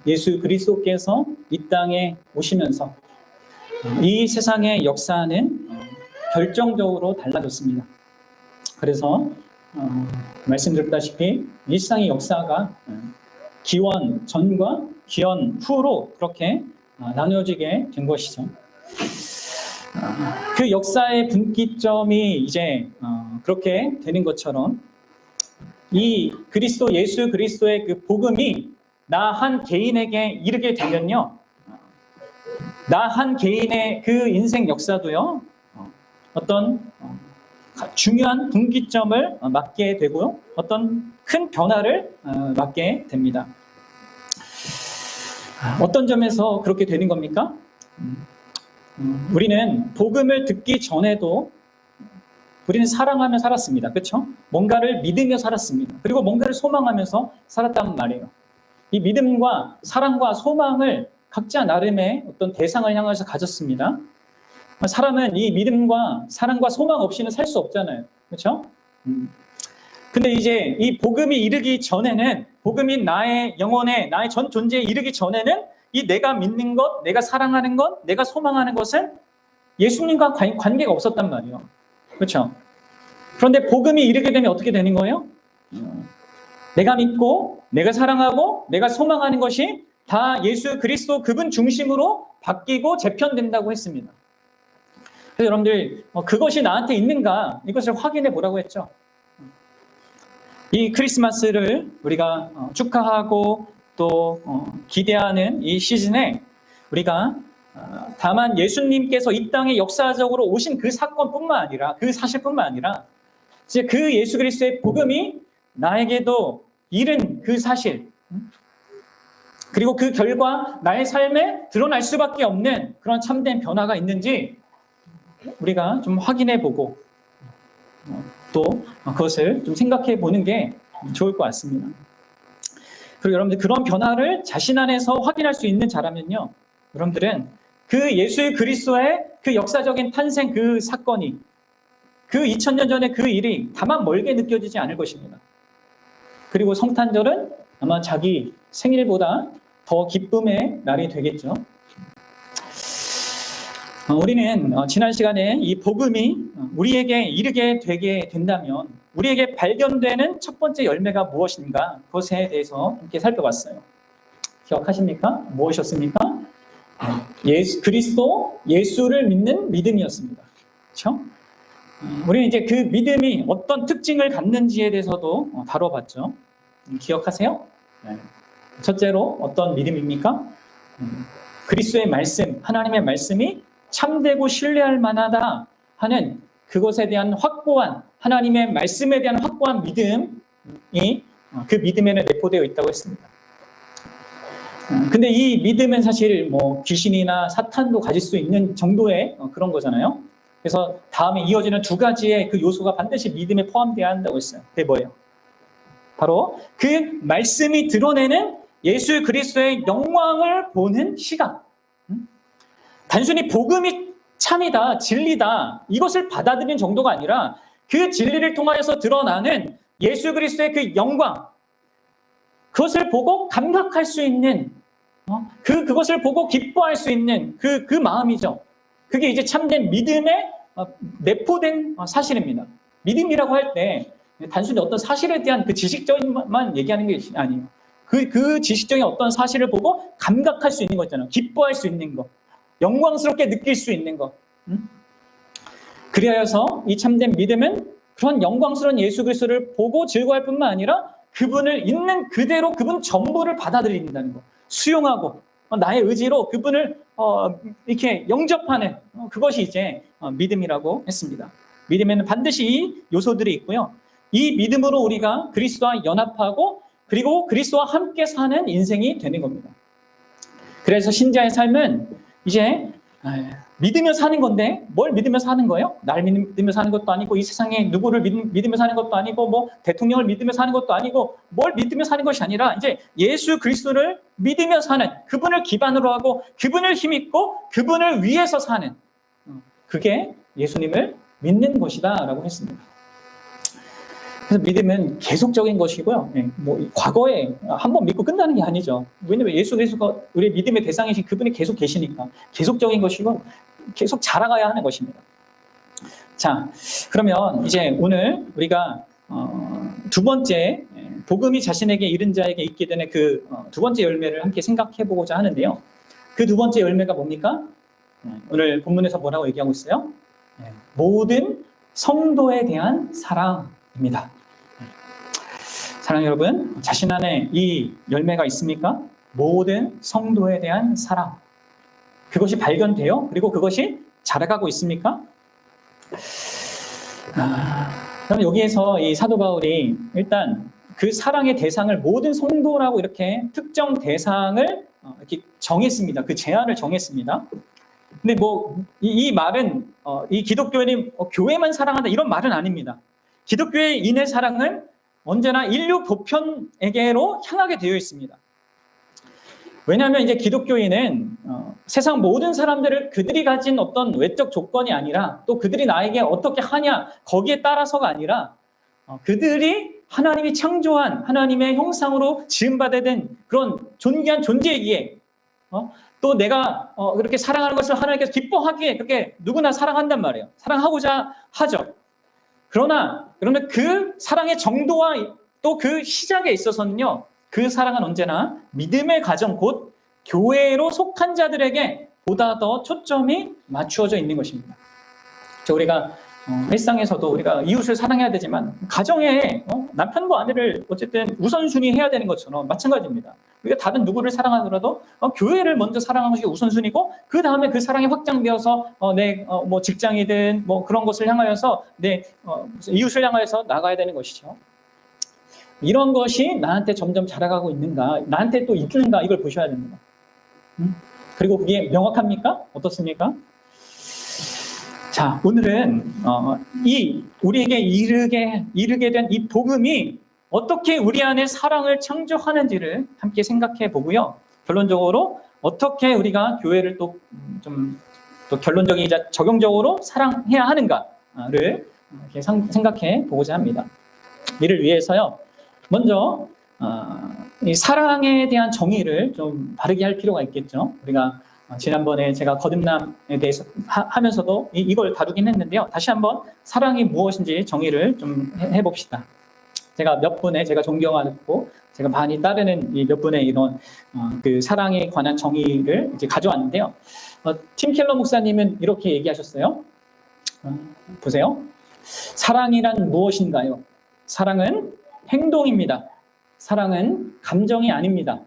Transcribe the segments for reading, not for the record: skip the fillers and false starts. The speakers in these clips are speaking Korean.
예수 그리스도께서 이 땅에 오시면서 이 세상의 역사는 결정적으로 달라졌습니다. 그래서 말씀드렸다시피 이 세상의 역사가 기원 전과 기원 후로 그렇게 나누어지게 된 것이죠. 그 역사의 분기점이 이제 그렇게 되는 것처럼 이 그리스도 예수 그리스도의 그 복음이 나 한 개인에게 이르게 되면요, 나 한 개인의 그 인생 역사도요 어떤 중요한 분기점을 맞게 되고 어떤 큰 변화를 맞게 됩니다. 어떤 점에서 그렇게 되는 겁니까? 우리는 복음을 듣기 전에도 우리는 사랑하며 살았습니다. 그렇죠? 뭔가를 믿으며 살았습니다. 그리고 뭔가를 소망하면서 살았단 말이에요. 이 믿음과 사랑과 소망을 각자 나름의 어떤 대상을 향해서 가졌습니다. 사람은 이 믿음과 사랑과 소망 없이는 살 수 없잖아요. 그렇죠? 근데 이제 이 복음이 이르기 전에는, 복음이 나의 영혼에, 나의 전 존재에 이르기 전에는 이 내가 믿는 것, 내가 사랑하는 것, 내가 소망하는 것은 예수님과 관계가 없었단 말이에요. 그렇죠? 그런데 복음이 이르게 되면 어떻게 되는 거예요? 내가 믿고, 내가 사랑하고, 내가 소망하는 것이 다 예수 그리스도 그분 중심으로 바뀌고 재편된다고 했습니다. 그래서 여러분들 그것이 나한테 있는가 이것을 확인해 보라고 했죠. 이 크리스마스를 우리가 축하하고 또 기대하는 이 시즌에 우리가 다만 예수님께서 이 땅에 역사적으로 오신 그 사건뿐만 아니라 그 사실뿐만 아니라 이제 그 예수 그리스도의 복음이 나에게도 이른 그 사실, 그리고 그 결과 나의 삶에 드러날 수밖에 없는 그런 참된 변화가 있는지 우리가 좀 확인해 보고 또 그것을 좀 생각해 보는 게 좋을 것 같습니다. 그리고 여러분들 그런 변화를 자신 안에서 확인할 수 있는 자라면요, 여러분들은 그 예수 그리스도의 그 역사적인 탄생 그 사건이 그 2000년 전의 그 일이 다만 멀게 느껴지지 않을 것입니다. 그리고 성탄절은 아마 자기 생일보다 더 기쁨의 날이 되겠죠. 우리는 지난 시간에 이 복음이 우리에게 이르게 되게 된다면 우리에게 발견되는 첫 번째 열매가 무엇인가, 그것에 대해서 함께 살펴봤어요. 기억하십니까? 무엇이었습니까? 그리스도, 예수를 믿는 믿음이었습니다. 그렇죠? 우리는 이제 그 믿음이 어떤 특징을 갖는지에 대해서도 다뤄봤죠. 기억하세요? 첫째로 어떤 믿음입니까? 그리스도의 말씀, 하나님의 말씀이 참되고 신뢰할 만하다 하는 그것에 대한 확고한, 하나님의 말씀에 대한 확고한 믿음이 그 믿음에는 내포되어 있다고 했습니다. 근데 이 믿음은 사실 뭐 귀신이나 사탄도 가질 수 있는 정도의 그런 거잖아요. 그래서 다음에 이어지는 두 가지의 그 요소가 반드시 믿음에 포함되어야 한다고 했어요. 그게 뭐예요? 바로 그 말씀이 드러내는 예수 그리스도의 영광을 보는 시각. 단순히 복음이 참이다, 진리다, 이것을 받아들이는 정도가 아니라 그 진리를 통하여서 드러나는 예수 그리스도의 그 영광, 그것을 보고 감격할 수 있는, 그것을 보고 기뻐할 수 있는 그 마음이죠. 그게 이제 참된 믿음에 내포된 사실입니다. 믿음이라고 할 때 단순히 어떤 사실에 대한 그 지식적인만 얘기하는 게 아니에요. 그 지식적인 어떤 사실을 보고 감각할 수 있는 거 있잖아요. 기뻐할 수 있는 거, 영광스럽게 느낄 수 있는 것. 그리하여서 이 참된 믿음은 그런 영광스러운 예수 그리스도를 보고 즐거워할 뿐만 아니라 그분을 있는 그대로 그분 전부를 받아들인다는 것, 수용하고 나의 의지로 그분을 이렇게 영접하는 그것이 이제 믿음이라고 했습니다. 믿음에는 반드시 이 요소들이 있고요. 이 믿음으로 우리가 그리스도와 연합하고 그리고 그리스도와 함께 사는 인생이 되는 겁니다. 그래서 신자의 삶은 이제 믿으며 사는 건데 뭘 믿으며 사는 거예요? 날 믿으며 사는 것도 아니고 이 세상에 누구를 믿으며 사는 것도 아니고 뭐 대통령을 믿으며 사는 것도 아니고 뭘 믿으며 사는 것이 아니라 이제 예수 그리스도를 믿으며 사는, 그분을 기반으로 하고 그분을 힘입고 그분을 위해서 사는, 그게 예수님을 믿는 것이다 라고 했습니다. 그래서 믿음은 계속적인 것이고요. 뭐 과거에 한 번 믿고 끝나는 게 아니죠. 왜냐하면 예수 그리스도가 우리 믿음의 대상이신 그분이 계속 계시니까 계속적인 것이고 계속 자라가야 하는 것입니다. 자, 그러면 이제 오늘 우리가 두 번째 복음이 자신에게 이른 자에게 있게 되는 그 두 번째 열매를 함께 생각해 보고자 하는데요. 그 두 번째 열매가 뭡니까? 오늘 본문에서 뭐라고 얘기하고 있어요? 모든 성도에 대한 사랑입니다. 사랑 여러분, 자신 안에 이 열매가 있습니까? 모든 성도에 대한 사랑. 그것이 발견돼요? 그리고 그것이 자라가고 있습니까? 그럼 여기에서 이 사도 바울이 일단 그 사랑의 대상을 모든 성도라고 이렇게 특정 대상을 이렇게 정했습니다. 그 제한을 정했습니다. 근데 뭐 이 말은 이 기독교인이 교회만 사랑한다 이런 말은 아닙니다. 기독교인의 사랑은 언제나 인류 보편에게로 향하게 되어 있습니다. 왜냐하면 이제 기독교인은 세상 모든 사람들을 그들이 가진 어떤 외적 조건이 아니라 또 그들이 나에게 어떻게 하냐 거기에 따라서가 아니라 그들이 하나님이 창조한 하나님의 형상으로 지음받아야 된 그런 존귀한 존재이기에 또 내가 그렇게 사랑하는 것을 하나님께서 기뻐하기에 그렇게 누구나 사랑한단 말이에요. 사랑하고자 하죠. 그러나 그 사랑의 정도와 또 그 시작에 있어서는요. 그 사랑은 언제나 믿음의 가정 곧 교회로 속한 자들에게 보다 더 초점이 맞추어져 있는 것입니다. 우리가 일상에서도 우리가 이웃을 사랑해야 되지만 가정에 남편과 아내를 어쨌든 우선순위 해야 되는 것처럼 마찬가지입니다. 우리가 다른 누구를 사랑하더라도 교회를 먼저 사랑하는 것이 우선순위고 그 다음에 그 사랑이 확장되어서 내 뭐 직장이든 뭐 그런 것을 향하여서 내 이웃을 향하여서 나가야 되는 것이죠. 이런 것이 나한테 점점 자라가고 있는가, 나한테 또 있는가 이걸 보셔야 됩니다. 그리고 그게 명확합니까? 어떻습니까? 자, 오늘은 우리에게 이르게 된 이 복음이 어떻게 우리 안에 사랑을 창조하는지를 함께 생각해 보고요. 결론적으로 어떻게 우리가 교회를 또 결론적이자 적용적으로 사랑해야 하는가를 이렇게 생각해 보고자 합니다. 이를 위해서요. 먼저 이 사랑에 대한 정의를 좀 바르게 할 필요가 있겠죠. 우리가 지난번에 제가 거듭남에 대해서 하면서도 이걸 다루긴 했는데요. 다시 한번 사랑이 무엇인지 정의를 좀 해봅시다. 제가 몇 분의 제가 존경하고 제가 많이 따르는 몇 분의 이런 그 사랑에 관한 정의를 이제 가져왔는데요. 팀 켈러 목사님은 이렇게 얘기하셨어요. 보세요. 사랑이란 무엇인가요? 사랑은 행동입니다. 사랑은 감정이 아닙니다.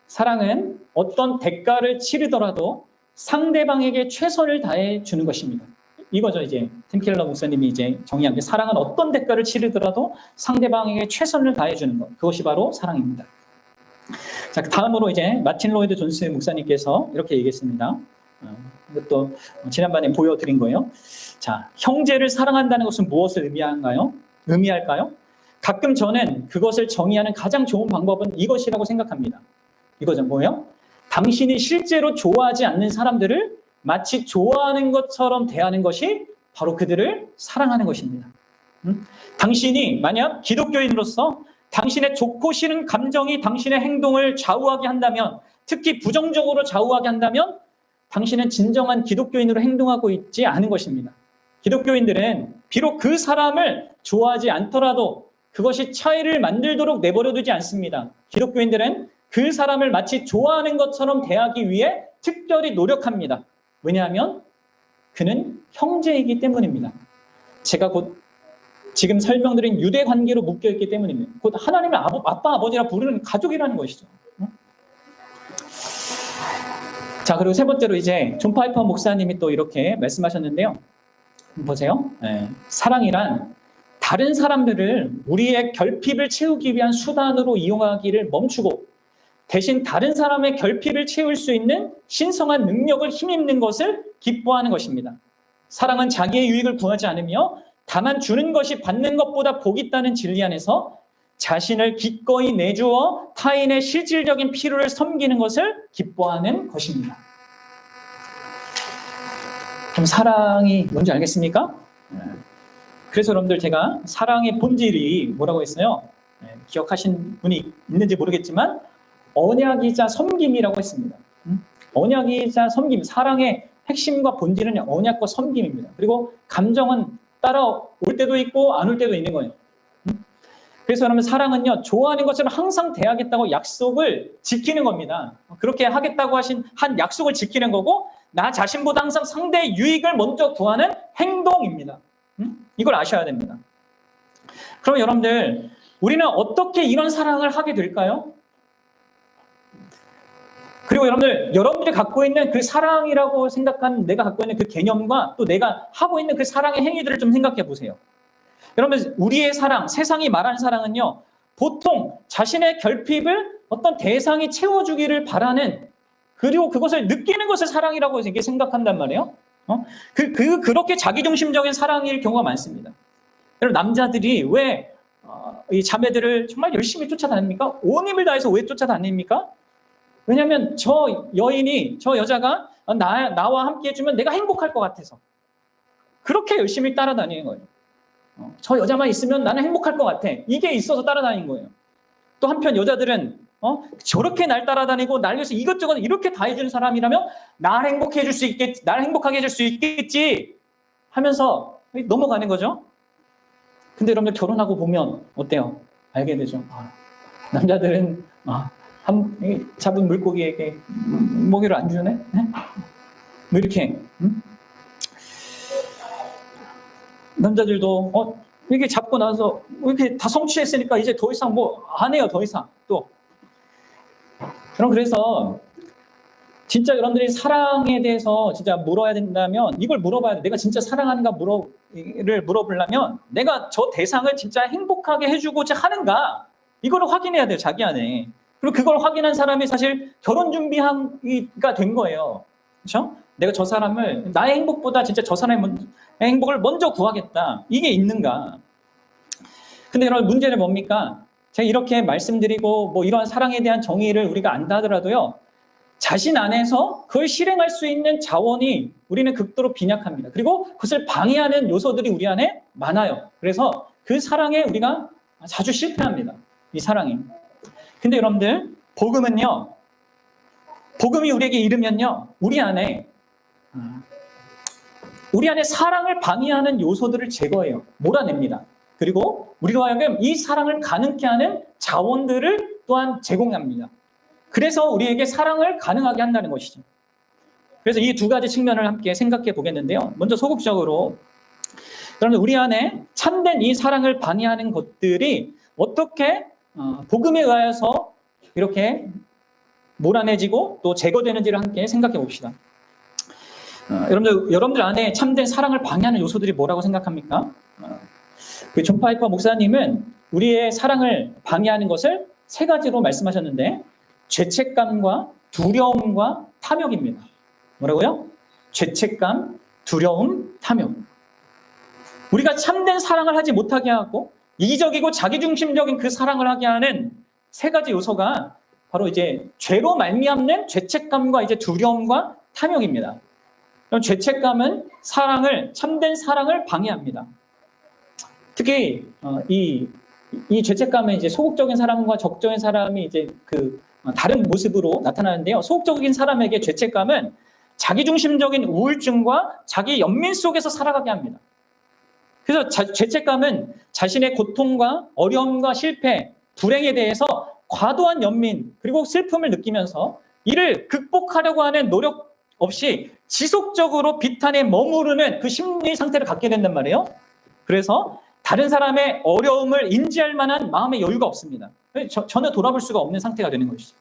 사랑은 어떤 대가를 치르더라도 상대방에게 최선을 다해 주는 것입니다. 이거죠, 이제 팀 켈러 목사님이 이제 정의한 게 사랑은 어떤 대가를 치르더라도 상대방에게 최선을 다해 주는 것. 그것이 바로 사랑입니다. 자, 다음으로 이제 마틴 로이드 존스 목사님께서 이렇게 얘기했습니다. 이것도 지난번에 보여드린 거예요. 자, 형제를 사랑한다는 것은 무엇을 의미할까요? 가끔 저는 그것을 정의하는 가장 좋은 방법은 이것이라고 생각합니다. 이거죠, 뭐예요? 당신이 실제로 좋아하지 않는 사람들을 마치 좋아하는 것처럼 대하는 것이 바로 그들을 사랑하는 것입니다. 당신이 만약 기독교인으로서 당신의 좋고 싫은 감정이 당신의 행동을 좌우하게 한다면, 특히 부정적으로 좌우하게 한다면 당신은 진정한 기독교인으로 행동하고 있지 않은 것입니다. 기독교인들은 비록 그 사람을 좋아하지 않더라도 그것이 차이를 만들도록 내버려두지 않습니다. 기독교인들은 그 사람을 마치 좋아하는 것처럼 대하기 위해 특별히 노력합니다. 왜냐하면 그는 형제이기 때문입니다. 제가 곧 지금 설명드린 유대 관계로 묶여있기 때문입니다. 곧 하나님을 아빠, 아버지라 부르는 가족이라는 것이죠. 자, 그리고 세 번째로 이제 존 파이퍼 목사님이 또 이렇게 말씀하셨는데요. 보세요. 사랑이란 다른 사람들을 우리의 결핍을 채우기 위한 수단으로 이용하기를 멈추고 대신 다른 사람의 결핍을 채울 수 있는 신성한 능력을 힘입는 것을 기뻐하는 것입니다. 사랑은 자기의 유익을 구하지 않으며 다만 주는 것이 받는 것보다 복이 있다는 진리 안에서 자신을 기꺼이 내주어 타인의 실질적인 필요를 섬기는 것을 기뻐하는 것입니다. 그럼 사랑이 뭔지 알겠습니까? 그래서 여러분들 제가 사랑의 본질이 뭐라고 했어요? 기억하신 분이 있는지 모르겠지만 언약이자 섬김이라고 했습니다. 언약이자 섬김, 사랑의 핵심과 본질은 언약과 섬김입니다. 그리고 감정은 따라올 때도 있고 안 올 때도 있는 거예요. 그래서 여러분 사랑은요, 좋아하는 것처럼 항상 대하겠다고 약속을 지키는 겁니다. 그렇게 하겠다고 한 약속을 지키는 거고, 나 자신보다 항상 상대의 유익을 먼저 구하는 행동입니다. 이걸 아셔야 됩니다. 그럼 여러분들, 우리는 어떻게 이런 사랑을 하게 될까요? 그리고 여러분들이 갖고 있는 그 사랑이라고 생각하는 내가 갖고 있는 그 개념과 또 내가 하고 있는 그 사랑의 행위들을 좀 생각해 보세요. 여러분, 우리의 사랑, 세상이 말하는 사랑은요, 보통 자신의 결핍을 어떤 대상이 채워주기를 바라는, 그리고 그것을 느끼는 것을 사랑이라고 이렇게 생각한단 말이에요. 그렇게 자기중심적인 사랑일 경우가 많습니다. 여러분, 남자들이 왜 이 자매들을 정말 열심히 쫓아다닙니까? 온 힘을 다해서 왜 쫓아다닙니까? 왜냐하면 저 여자가 나와 함께 해주면 내가 행복할 것 같아서 그렇게 열심히 따라다니는 거예요. 저 여자만 있으면 나는 행복할 것 같아. 이게 있어서 따라다니는 거예요. 또 한편 여자들은 저렇게 날 따라다니고 날 위해서 이것저것 이렇게 다 해주는 사람이라면 날 행복하게 해줄 수 있겠지 하면서 넘어가는 거죠. 근데 여러분들 결혼하고 보면 어때요? 알게 되죠. 남자들은 잡은 물고기에게 먹이를 안 주네? 뭐 이렇게 남자들도 이렇게 잡고 나서 이렇게 다 성취했으니까 이제 더 이상 뭐 안 해요. 더 이상 또. 그래서 진짜 여러분들이 사랑에 대해서 진짜 물어야 된다면 이걸 물어봐야 돼. 내가 진짜 사랑하는가 물어보려면 내가 저 대상을 진짜 행복하게 해주고자 하는가 이거를 확인해야 돼요. 자기 안에. 그리고 그걸 확인한 사람이 사실 결혼 준비가 된 거예요. 그렇죠? 내가 저 사람을 나의 행복보다 진짜 저 사람의 행복을 먼저 구하겠다. 이게 있는가? 근데 여러분 문제는 뭡니까? 제가 이렇게 말씀드리고 뭐 이런 사랑에 대한 정의를 우리가 안다 하더라도요. 자신 안에서 그걸 실행할 수 있는 자원이 우리는 극도로 빈약합니다. 그리고 그것을 방해하는 요소들이 우리 안에 많아요. 그래서 그 사랑에 우리가 자주 실패합니다. 이 사랑이. 근데 여러분들 복음이 우리에게 이르면요. 우리 안에 사랑을 방해하는 요소들을 제거해요. 몰아냅니다. 그리고 우리로 하여금 이 사랑을 가능케 하는 자원들을 또한 제공합니다. 그래서 우리에게 사랑을 가능하게 한다는 것이죠. 그래서 이 두 가지 측면을 함께 생각해 보겠는데요. 먼저 소극적으로 여러분 우리 안에 참된 이 사랑을 방해하는 것들이 어떻게 복음에 의하여서 이렇게 몰아내지고 또 제거되는지를 함께 생각해 봅시다. 여러분들 안에 참된 사랑을 방해하는 요소들이 뭐라고 생각합니까? 존 파이퍼 목사님은 우리의 사랑을 방해하는 것을 세 가지로 말씀하셨는데 죄책감과 두려움과 탐욕입니다. 뭐라고요? 죄책감, 두려움, 탐욕. 우리가 참된 사랑을 하지 못하게 하고 이기적이고 자기중심적인 그 사랑을 하게 하는 세 가지 요소가 바로 이제 죄로 말미암는 죄책감과 이제 두려움과 탐욕입니다. 그럼 죄책감은 참된 사랑을 방해합니다. 특히 이 죄책감은 이제 소극적인 사람과 적적인 사람이 이제 다른 모습으로 나타나는데요. 소극적인 사람에게 죄책감은 자기중심적인 우울증과 자기 연민 속에서 살아가게 합니다. 그래서 죄책감은 자신의 고통과 어려움과 실패, 불행에 대해서 과도한 연민 그리고 슬픔을 느끼면서 이를 극복하려고 하는 노력 없이 지속적으로 비탄에 머무르는 그 심리 상태를 갖게 된단 말이에요. 그래서 다른 사람의 어려움을 인지할 만한 마음의 여유가 없습니다. 전혀 돌아볼 수가 없는 상태가 되는 것이죠.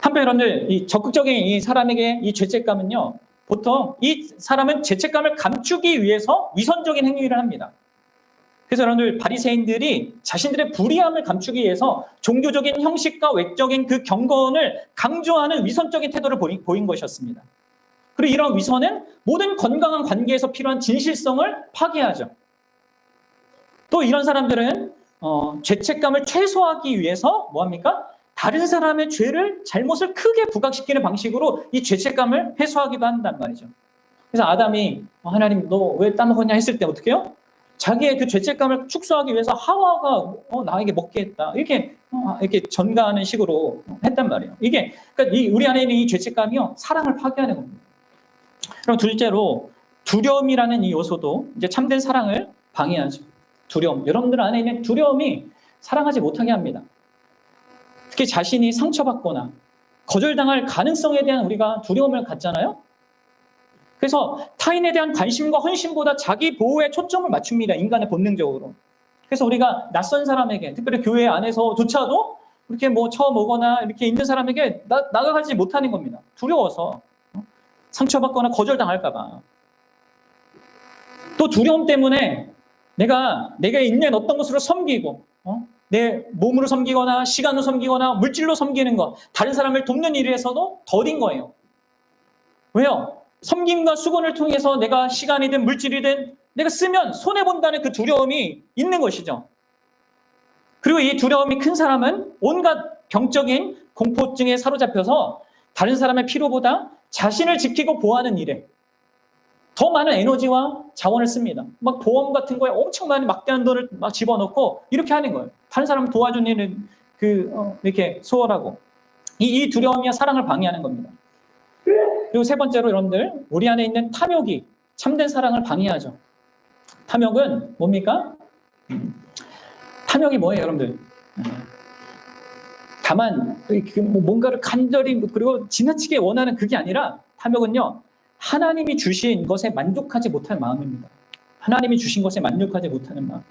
한편 여러분들 이 적극적인 이 사람에게 이 죄책감은요. 보통 이 사람은 죄책감을 감추기 위해서 위선적인 행위를 합니다. 그래서 여러분들 바리새인들이 자신들의 불의함을 감추기 위해서 종교적인 형식과 외적인 그 경건을 강조하는 위선적인 태도를 보인 것이었습니다. 그리고 이런 위선은 모든 건강한 관계에서 필요한 진실성을 파괴하죠. 또 이런 사람들은 죄책감을 최소화하기 위해서 뭐합니까? 다른 사람의 잘못을 크게 부각시키는 방식으로 이 죄책감을 해소하기도 한단 말이죠. 그래서 아담이 하나님 너 왜 따먹었냐 했을 때 어떻게 해요? 자기의 그 죄책감을 축소하기 위해서 하와가 나에게 먹게 했다. 이렇게 전가하는 식으로 했단 말이에요. 이게 그러니까 우리 안에 있는 이 죄책감이요 사랑을 파괴하는 겁니다. 그럼 둘째로 두려움이라는 이 요소도 이제 참된 사랑을 방해하죠. 두려움. 여러분들 안에 있는 두려움이 사랑하지 못하게 합니다. 특히 자신이 상처받거나 거절당할 가능성에 대한 우리가 두려움을 갖잖아요. 그래서 타인에 대한 관심과 헌신보다 자기 보호에 초점을 맞춥니다. 인간의 본능적으로. 그래서 우리가 낯선 사람에게, 특별히 교회 안에서조차도 이렇게 뭐 처음 오거나 이렇게 있는 사람에게 나가가지 못하는 겁니다. 두려워서. 상처받거나 거절당할까봐. 또 두려움 때문에 내게 있는 어떤 것으로 섬기고, 내 몸으로 섬기거나 시간으로 섬기거나 물질로 섬기는 것, 다른 사람을 돕는 일에서도 더딘 거예요. 왜요? 섬김과 수고를 통해서 내가 시간이든 물질이든 내가 쓰면 손해본다는 그 두려움이 있는 것이죠. 그리고 이 두려움이 큰 사람은 온갖 병적인 공포증에 사로잡혀서 다른 사람의 필요보다 자신을 지키고 보호하는 일에 더 많은 에너지와 자원을 씁니다. 막 보험 같은 거에 엄청 많은 막대한 돈을 막 집어넣고 이렇게 하는 거예요. 다른 사람을 도와주는 일은 이렇게 소홀하고 이 두려움이 사랑을 방해하는 겁니다. 그리고 세 번째로 여러분들 우리 안에 있는 탐욕이 참된 사랑을 방해하죠. 탐욕은 뭡니까? 탐욕이 뭐예요, 여러분들? 다만 뭔가를 간절히 그리고 지나치게 원하는 그게 아니라 탐욕은요. 하나님이 주신 것에 만족하지 못하는 마음입니다. 하나님이 주신 것에 만족하지 못하는 마음.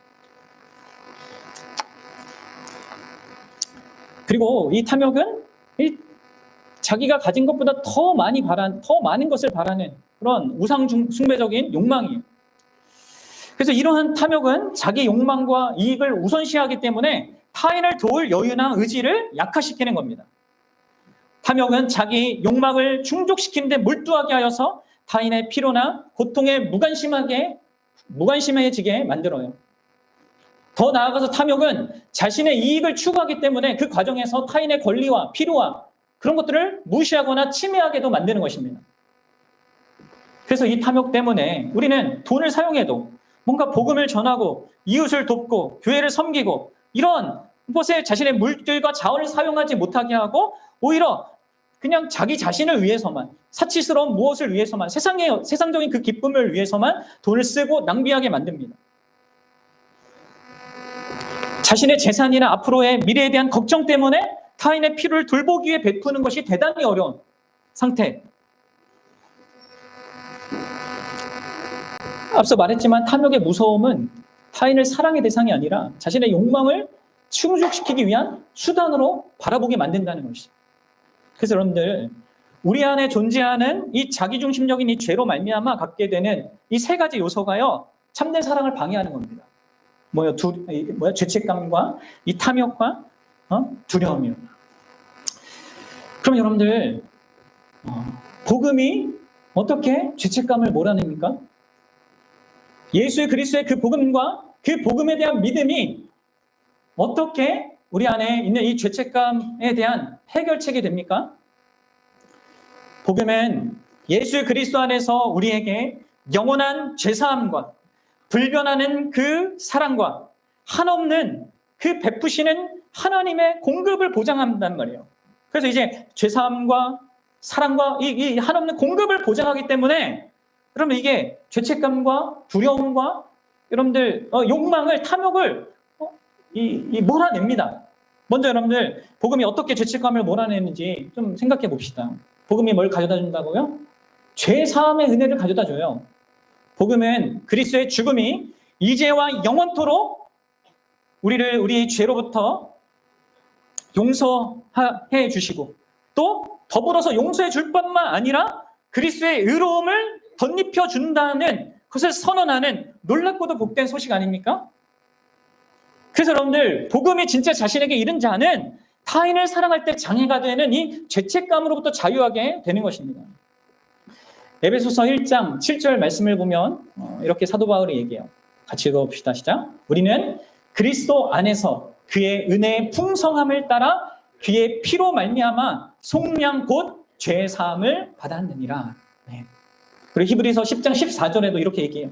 그리고 이 탐욕은 자기가 가진 것보다 더 많은 것을 바라는 그런 우상 숭배적인 욕망이에요. 그래서 이러한 탐욕은 자기 욕망과 이익을 우선시하기 때문에 타인을 도울 여유나 의지를 약화시키는 겁니다. 탐욕은 자기 욕망을 충족시키는 데 몰두하게 하여서 타인의 피로나 고통에 무관심해지게 만들어요. 더 나아가서 탐욕은 자신의 이익을 추구하기 때문에 그 과정에서 타인의 권리와 필요와 그런 것들을 무시하거나 침해하게도 만드는 것입니다. 그래서 이 탐욕 때문에 우리는 돈을 사용해도 뭔가 복음을 전하고 이웃을 돕고 교회를 섬기고 이런 곳에 자신의 물질과 자원을 사용하지 못하게 하고 오히려 그냥 자기 자신을 위해서만 사치스러운 무엇을 위해서만 세상적인 그 기쁨을 위해서만 돈을 쓰고 낭비하게 만듭니다. 자신의 재산이나 앞으로의 미래에 대한 걱정 때문에 타인의 필요를 돌보기 위해 베푸는 것이 대단히 어려운 상태. 앞서 말했지만 탐욕의 무서움은 타인을 사랑의 대상이 아니라 자신의 욕망을 충족시키기 위한 수단으로 바라보게 만든다는 것이죠. 그래서 여러분들 우리 안에 존재하는 이 자기중심적인 이 죄로 말미암아 갖게 되는 이 세 가지 요소가요 참된 사랑을 방해하는 겁니다. 죄책감과 이 탐욕과 두려움이요. 그럼 여러분들 복음이 어떻게 죄책감을 몰아냅니까? 예수 그리스도의 그 복음과 그 복음에 대한 믿음이 어떻게 우리 안에 있는 이 죄책감에 대한 해결책이 됩니까? 복음은 예수 그리스도 안에서 우리에게 영원한 죄사함과 불변하는 그 사랑과 한없는 그 베푸시는 하나님의 공급을 보장한단 말이에요. 그래서 이제 죄사함과 사랑과 이 한없는 공급을 보장하기 때문에 여러분 이게 죄책감과 두려움과 여러분들 욕망을 탐욕을 몰아냅니다. 먼저 여러분들 복음이 어떻게 죄책감을 몰아내는지 좀 생각해 봅시다. 복음이 뭘 가져다 준다고요? 죄사함의 은혜를 가져다 줘요. 복음은 그리스도의 죽음이 이제와 영원토록 우리의 죄로부터 용서해 주시고 또 더불어서 용서해 줄 뿐만 아니라 그리스도의 의로움을 덧입혀 준다는 것을 선언하는 놀랍고도 복된 소식 아닙니까? 그래서 여러분들 복음이 진짜 자신에게 이른 자는 타인을 사랑할 때 장애가 되는 이 죄책감으로부터 자유하게 되는 것입니다. 에베소서 1장 7절 말씀을 보면 이렇게 사도 바울이 얘기해요. 같이 읽어봅시다. 시작. 우리는 그리스도 안에서 그의 은혜의 풍성함을 따라 그의 피로 말미암아 속량 곧 죄 사함을 받았느니라. 네. 그리고 히브리서 10장 14절에도 이렇게 얘기해요.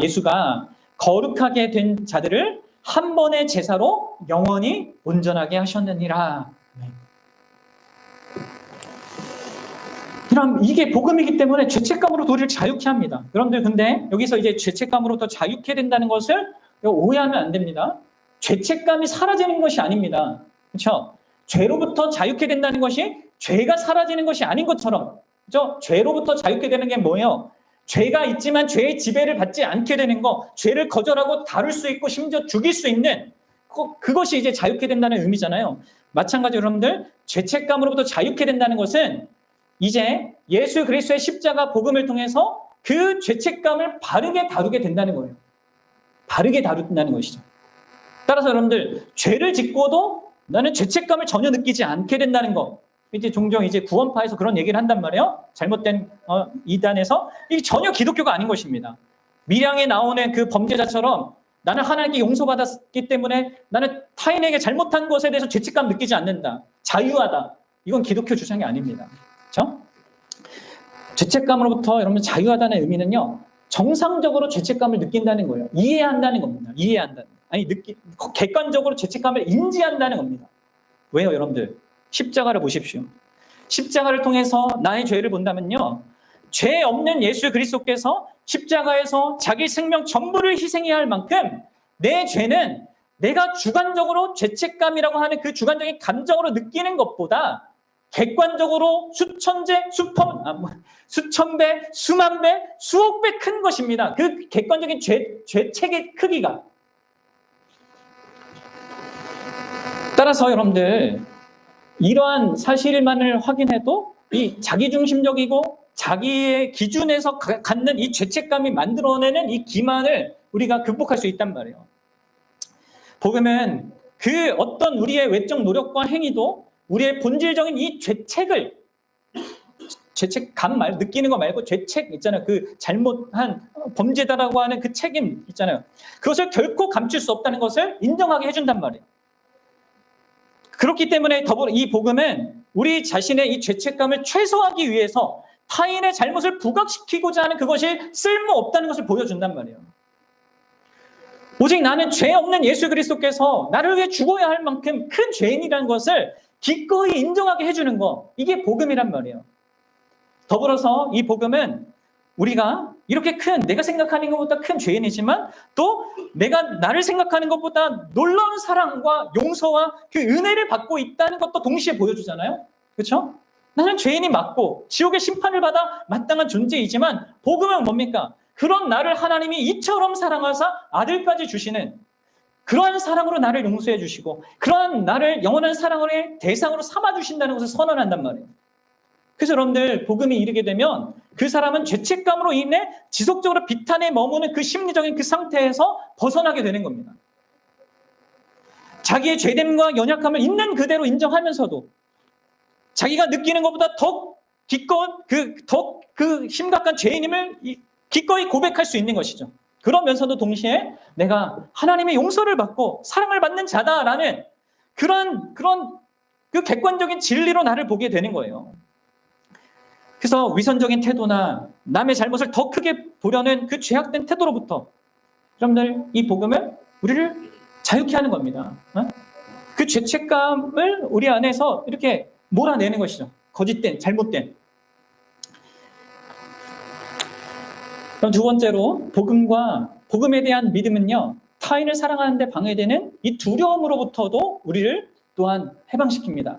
예수가 거룩하게 된 자들을 한 번의 제사로 영원히 온전하게 하셨느니라. 그럼 이게 복음이기 때문에 죄책감으로부터 우리를 자유케 합니다. 여러분들 근데 여기서 이제 죄책감으로부터 자유케 된다는 것을 오해하면 안 됩니다. 죄책감이 사라지는 것이 아닙니다. 그렇죠? 죄로부터 자유케 된다는 것이 죄가 사라지는 것이 아닌 것처럼, 그렇죠? 죄로부터 자유케 되는 게 뭐예요? 죄가 있지만 죄의 지배를 받지 않게 되는 거, 죄를 거절하고 다룰 수 있고 심지어 죽일 수 있는 그것이 이제 자유케 된다는 의미잖아요. 마찬가지로 여러분들 죄책감으로부터 자유케 된다는 것은 이제 예수 그리스도의 십자가 복음을 통해서 그 죄책감을 바르게 다루게 된다는 거예요. 바르게 다룬다는 것이죠. 따라서 여러분들 죄를 짓고도 나는 죄책감을 전혀 느끼지 않게 된다는 거. 이제 종종 이제 구원파에서 그런 얘기를 한단 말이에요. 잘못된 이단에서 이게 전혀 기독교가 아닌 것입니다. 밀양에 나오는 그 범죄자처럼 나는 하나님께 용서받았기 때문에 나는 타인에게 잘못한 것에 대해서 죄책감 느끼지 않는다. 자유하다. 이건 기독교 주장이 아닙니다. 그렇죠? 죄책감으로부터 여러분 자유하다는 의미는요. 정상적으로 죄책감을 느낀다는 거예요. 이해한다는 겁니다. 이해한다는. 아니 객관적으로 죄책감을 인지한다는 겁니다. 왜요, 여러분들? 십자가를 보십시오. 십자가를 통해서 나의 죄를 본다면요. 죄 없는 예수 그리스도께서 십자가에서 자기 생명 전부를 희생해야 할 만큼 내 죄는 내가 주관적으로 죄책감이라고 하는 그 주관적인 감정으로 느끼는 것보다 객관적으로 수천 배, 수만 배, 수억 배 큰 것입니다. 그 객관적인 죄책의 크기가. 따라서 여러분들 이러한 사실만을 확인해도 이 자기중심적이고 자기의 기준에서 갖는 이 죄책감이 만들어내는 이 기만을 우리가 극복할 수 있단 말이에요. 복음은 그 어떤 우리의 외적 노력과 행위도 우리의 본질적인 이 죄책감 느끼는 거 말고 죄책 있잖아요. 그 잘못한 범죄다라고 하는 그 책임 있잖아요. 그것을 결코 감출 수 없다는 것을 인정하게 해준단 말이에요. 그렇기 때문에 더불어 이 복음은 우리 자신의 이 죄책감을 최소화하기 위해서 타인의 잘못을 부각시키고자 하는 그것이 쓸모없다는 것을 보여준단 말이에요. 오직 나는 죄 없는 예수 그리스도께서 나를 위해 죽어야 할 만큼 큰 죄인이라는 것을 기꺼이 인정하게 해주는 거, 이게 복음이란 말이에요. 더불어서 이 복음은 우리가 이렇게 내가 생각하는 것보다 큰 죄인이지만 또 내가 나를 생각하는 것보다 놀라운 사랑과 용서와 그 은혜를 받고 있다는 것도 동시에 보여주잖아요. 그렇죠? 나는 죄인이 맞고 지옥의 심판을 받아 마땅한 존재이지만 복음은 뭡니까? 그런 나를 하나님이 이처럼 사랑하사 아들까지 주시는 그러한 사랑으로 나를 용서해 주시고 그러한 나를 영원한 사랑의 대상으로 삼아주신다는 것을 선언한단 말이에요. 그래서 여러분들 복음이 이르게 되면 그 사람은 죄책감으로 인해 지속적으로 비탄에 머무는 그 심리적인 그 상태에서 벗어나게 되는 겁니다. 자기의 죄됨과 연약함을 있는 그대로 인정하면서도 자기가 느끼는 것보다 더 기꺼운 그 심각한 죄인임을 기꺼이 고백할 수 있는 것이죠. 그러면서도 동시에 내가 하나님의 용서를 받고 사랑을 받는 자다라는 그런 그 객관적인 진리로 나를 보게 되는 거예요. 그래서 위선적인 태도나 남의 잘못을 더 크게 보려는 그 죄악된 태도로부터 여러분들 이 복음은 우리를 자유케 하는 겁니다. 그 죄책감을 우리 안에서 이렇게 몰아내는 것이죠. 거짓된, 잘못된. 그럼 두 번째로 복음에 대한 믿음은요. 타인을 사랑하는 데 방해되는 이 두려움으로부터도 우리를 또한 해방시킵니다.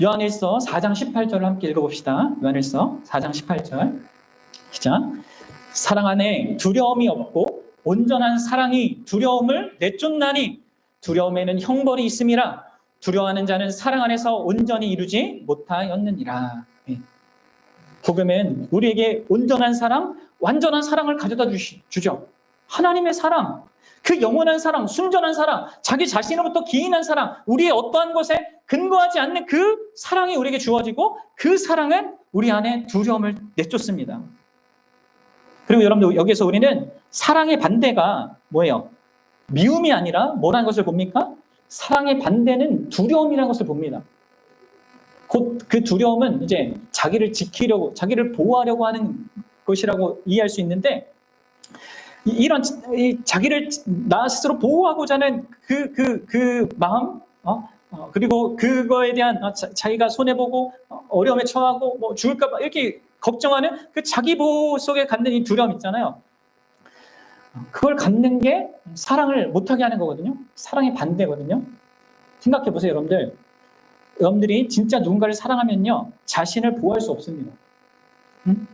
요한일서 4장 18절을 함께 읽어봅시다. 요한일서 4장 18절 시작. 사랑 안에 두려움이 없고 온전한 사랑이 두려움을 내쫓나니 두려움에는 형벌이 있음이라 두려워하는 자는 사랑 안에서 온전히 이루지 못하였느니라. 복음은 우리에게 온전한 사랑, 완전한 사랑을 가져다 주죠. 하나님의 사랑, 그 영원한 사랑, 순전한 사랑, 자기 자신으로부터 기인한 사랑, 우리의 어떠한 것에 근거하지 않는 그 사랑이 우리에게 주어지고 그 사랑은 우리 안에 두려움을 내쫓습니다. 그리고 여러분들 여기서 우리는 사랑의 반대가 뭐예요? 미움이 아니라 뭐라는 것을 봅니까? 사랑의 반대는 두려움이라는 것을 봅니다. 곧 그 두려움은 이제 자기를 지키려고, 자기를 보호하려고 하는 것이라고 이해할 수 있는데 이런 자기를 나 스스로 보호하고자 하는 그 마음, 그리고 그거에 대한 자기가 손해보고 어려움에 처하고 뭐 죽을까봐 이렇게 걱정하는 그 자기 보호 속에 갖는 이 두려움 있잖아요. 그걸 갖는 게 사랑을 못하게 하는 거거든요. 사랑의 반대거든요. 생각해 보세요, 여러분들. 여러분들이 진짜 누군가를 사랑하면요, 자신을 보호할 수 없습니다. 응?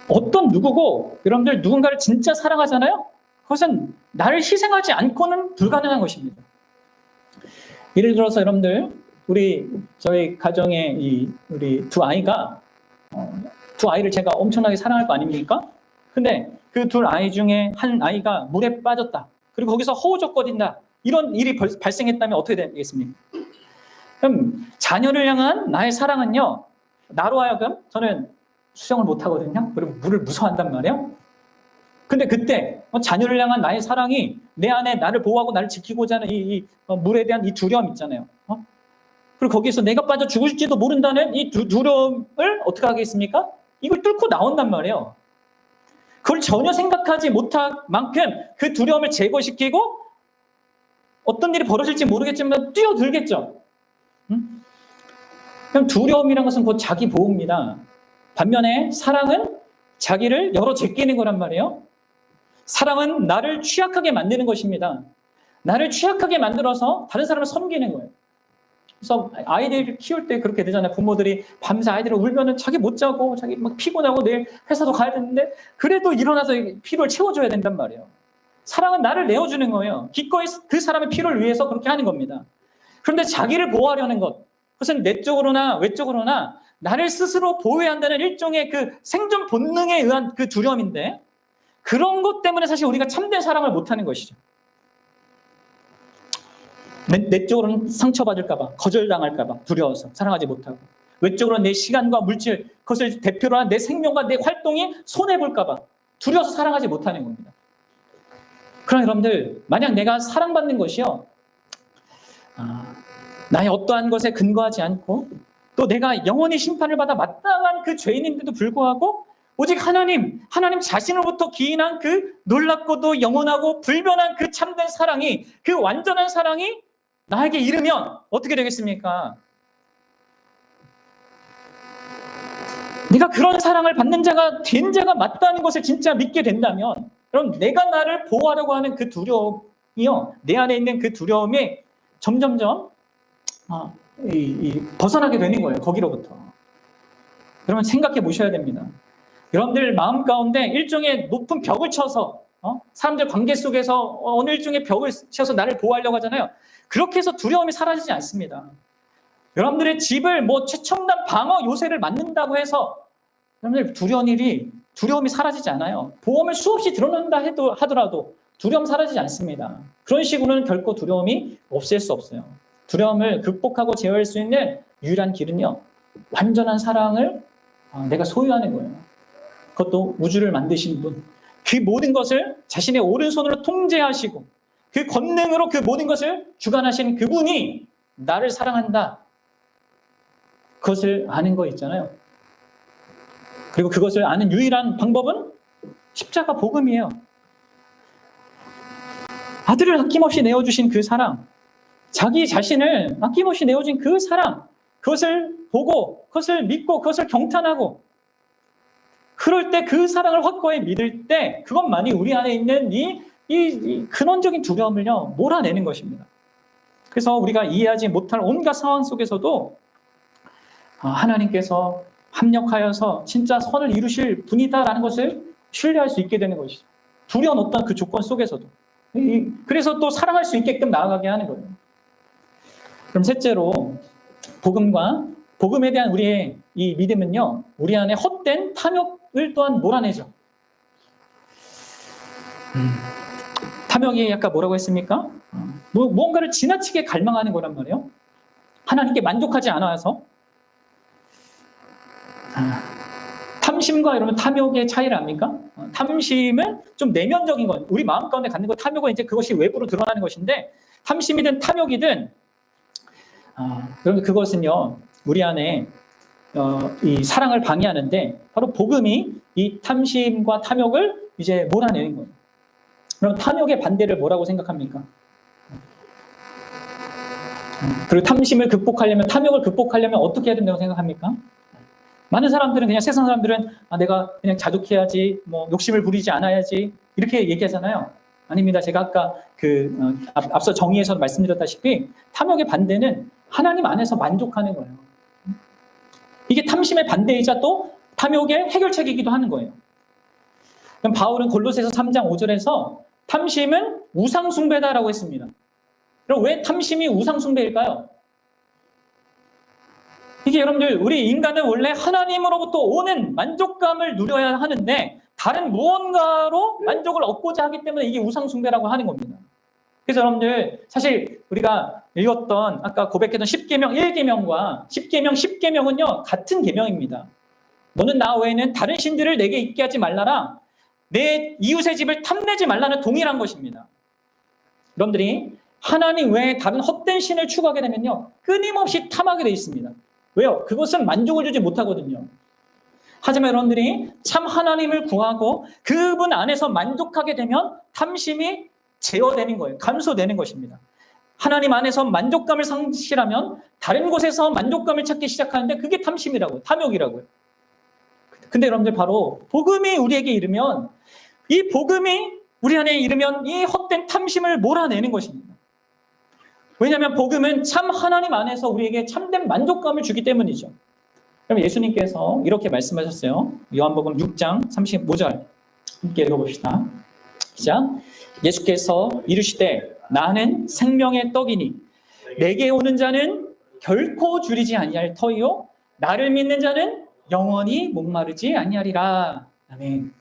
어떤 누구고 여러분들 누군가를 진짜 사랑하잖아요? 그것은 나를 희생하지 않고는 불가능한 것입니다. 예를 들어서 여러분들 저희 가정에 우리 두 아이가 두 아이를 제가 엄청나게 사랑할 거 아닙니까? 근데 그 두 아이 중에 한 아이가 물에 빠졌다. 그리고 거기서 허우적거린다. 이런 일이 발생했다면 어떻게 되겠습니까? 그럼 자녀를 향한 나의 사랑은요, 나로 하여금 저는 수영을 못 하거든요. 그리고 물을 무서워한단 말이에요. 근데 그때 자녀를 향한 나의 사랑이 내 안에 나를 보호하고 나를 지키고자 하는 이 물에 대한 이 두려움 있잖아요. 그리고 거기서 내가 빠져 죽을지도 모른다는 이 두려움을 어떻게 하겠습니까? 이걸 뚫고 나온단 말이에요. 그걸 전혀 생각하지 못할 만큼 그 두려움을 제거시키고 어떤 일이 벌어질지 모르겠지만 뛰어들겠죠. 그럼 두려움이라는 것은 곧 자기 보호입니다. 반면에 사랑은 자기를 열어 제끼는 거란 말이에요. 사랑은 나를 취약하게 만드는 것입니다. 나를 취약하게 만들어서 다른 사람을 섬기는 거예요. 그래서 아이들 키울 때 그렇게 되잖아요. 부모들이 밤새 아이들을 울면은 자기 못 자고 자기 막 피곤하고 내일 회사도 가야 되는데 그래도 일어나서 피로를 채워줘야 된단 말이에요. 사랑은 나를 내어주는 거예요. 기꺼이 그 사람의 필요를 위해서 그렇게 하는 겁니다. 그런데 자기를 보호하려는 것, 그것은 내적으로나 외적으로나 나를 스스로 보호해야 한다는 일종의 그 생존 본능에 의한 그 두려움인데 그런 것 때문에 사실 우리가 참된 사랑을 못하는 것이죠. 내적으로는 상처받을까봐, 거절당할까봐 두려워서 사랑하지 못하고 외적으로는 내 시간과 물질, 그것을 대표로 한 내 생명과 내 활동이 손해볼까봐 두려워서 사랑하지 못하는 겁니다. 그러나 여러분들, 만약 내가 사랑받는 것이요, 나의 어떠한 것에 근거하지 않고 또 내가 영원히 심판을 받아 마땅한 그 죄인인데도 불구하고 오직 하나님 자신으로부터 기인한 그 놀랍고도 영원하고 불변한 그 참된 사랑이, 그 완전한 사랑이 나에게 이르면 어떻게 되겠습니까? 네가 그런 사랑을 받는 자가 된 자가 맞다는 것을 진짜 믿게 된다면 그럼 내가 나를 보호하려고 하는 그 두려움이요, 내 안에 있는 그 두려움이 점점점 벗어나게 되는 거예요. 거기로부터. 여러분 생각해 보셔야 됩니다. 여러분들 마음 가운데 일종의 높은 벽을 쳐서 사람들 관계 속에서 어느 일종의 벽을 쳐서 나를 보호하려고 하잖아요. 그렇게 해서 두려움이 사라지지 않습니다. 여러분들의 집을 최첨단 방어 요새를 만든다고 해서 여러분들 두려움이 사라지지 않아요. 보험을 수없이 들어놓는다 하더라도 두려움 사라지지 않습니다. 그런 식으로는 결코 두려움이 없앨 수 없어요. 두려움을 극복하고 제어할 수 있는 유일한 길은요, 완전한 사랑을 내가 소유하는 거예요. 그것도 우주를 만드신 분, 그 모든 것을 자신의 오른손으로 통제하시고 그 권능으로 그 모든 것을 주관하시는 그분이 나를 사랑한다, 그것을 아는 거 있잖아요. 그리고 그것을 아는 유일한 방법은 십자가 복음이에요. 아들을 아낌없이 내어주신 그 사랑, 자기 자신을 아낌없이 내어준 그 사랑, 그것을 보고 그것을 믿고 그것을 경탄하고 그럴 때 그 사랑을 확고히 믿을 때 그것만이 우리 안에 있는 이 근원적인 두려움을요, 몰아내는 것입니다. 그래서 우리가 이해하지 못할 온갖 상황 속에서도 하나님께서 합력하여서 진짜 선을 이루실 분이다라는 것을 신뢰할 수 있게 되는 것이죠. 두려운 어떤 그 조건 속에서도. 그래서 또 사랑할 수 있게끔 나아가게 하는 거예요. 그럼 셋째로 복음에 대한 우리의 이 믿음은요, 우리 안에 헛된 탐욕을 또한 몰아내죠. 탐욕이 아까 뭐라고 했습니까? 무언가를 지나치게 갈망하는 거란 말이에요. 하나님께 만족하지 않아서. 탐심과 여러분 탐욕의 차이를 압니까? 탐심은 좀 내면적인 것, 우리 마음 가운데 갖는 것, 탐욕은 이제 그것이 외부로 드러나는 것인데 탐심이든 탐욕이든 여러분 그것은요, 우리 안에 이 사랑을 방해하는데 바로 복음이 이 탐심과 탐욕을 이제 몰아내는 거예요. 그럼 탐욕의 반대를 뭐라고 생각합니까? 그리고 탐욕을 극복하려면 어떻게 해야 된다고 생각합니까? 많은 사람들은 그냥 세상 사람들은 내가 그냥 자족해야지, 뭐 욕심을 부리지 않아야지 이렇게 얘기하잖아요. 아닙니다. 제가 아까 앞서 정의에서 말씀드렸다시피 탐욕의 반대는 하나님 안에서 만족하는 거예요. 이게 탐심의 반대이자 또 탐욕의 해결책이기도 하는 거예요. 그럼 바울은 골로새서 3장 5절에서 탐심은 우상숭배다라고 했습니다. 그럼 왜 탐심이 우상숭배일까요? 이게 여러분들, 우리 인간은 원래 하나님으로부터 오는 만족감을 누려야 하는데 다른 무언가로 만족을 얻고자 하기 때문에 이게 우상숭배라고 하는 겁니다. 그래서 여러분들, 사실 우리가 읽었던 아까 고백했던 10계명 1계명과 10계명 10계명은요 같은 계명입니다. 너는 나 외에는 다른 신들을 내게 있게 하지 말라라, 내 이웃의 집을 탐내지 말라는 동일한 것입니다. 여러분들이 하나님 외에 다른 헛된 신을 추구하게 되면요 끊임없이 탐하게 되어 있습니다. 왜요? 그것은 만족을 주지 못하거든요. 하지만 여러분들이 참 하나님을 구하고 그분 안에서 만족하게 되면 탐심이 제어되는 거예요. 감소되는 것입니다. 하나님 안에서 만족감을 상실하면 다른 곳에서 만족감을 찾기 시작하는데 그게 탐심이라고요. 탐욕이라고요. 근데 여러분들, 바로 복음이 우리에게 이르면, 이 복음이 우리 안에 이르면 이 헛된 탐심을 몰아내는 것입니다. 왜냐하면 복음은 참 하나님 안에서 우리에게 참된 만족감을 주기 때문이죠. 그럼 예수님께서 이렇게 말씀하셨어요. 요한복음 6장 35절 함께 읽어봅시다. 시작. 예수께서 이르시되 나는 생명의 떡이니 내게 오는 자는 결코 줄이지 아니할 터이요 나를 믿는 자는 영원히 목마르지 아니하리라. 아멘.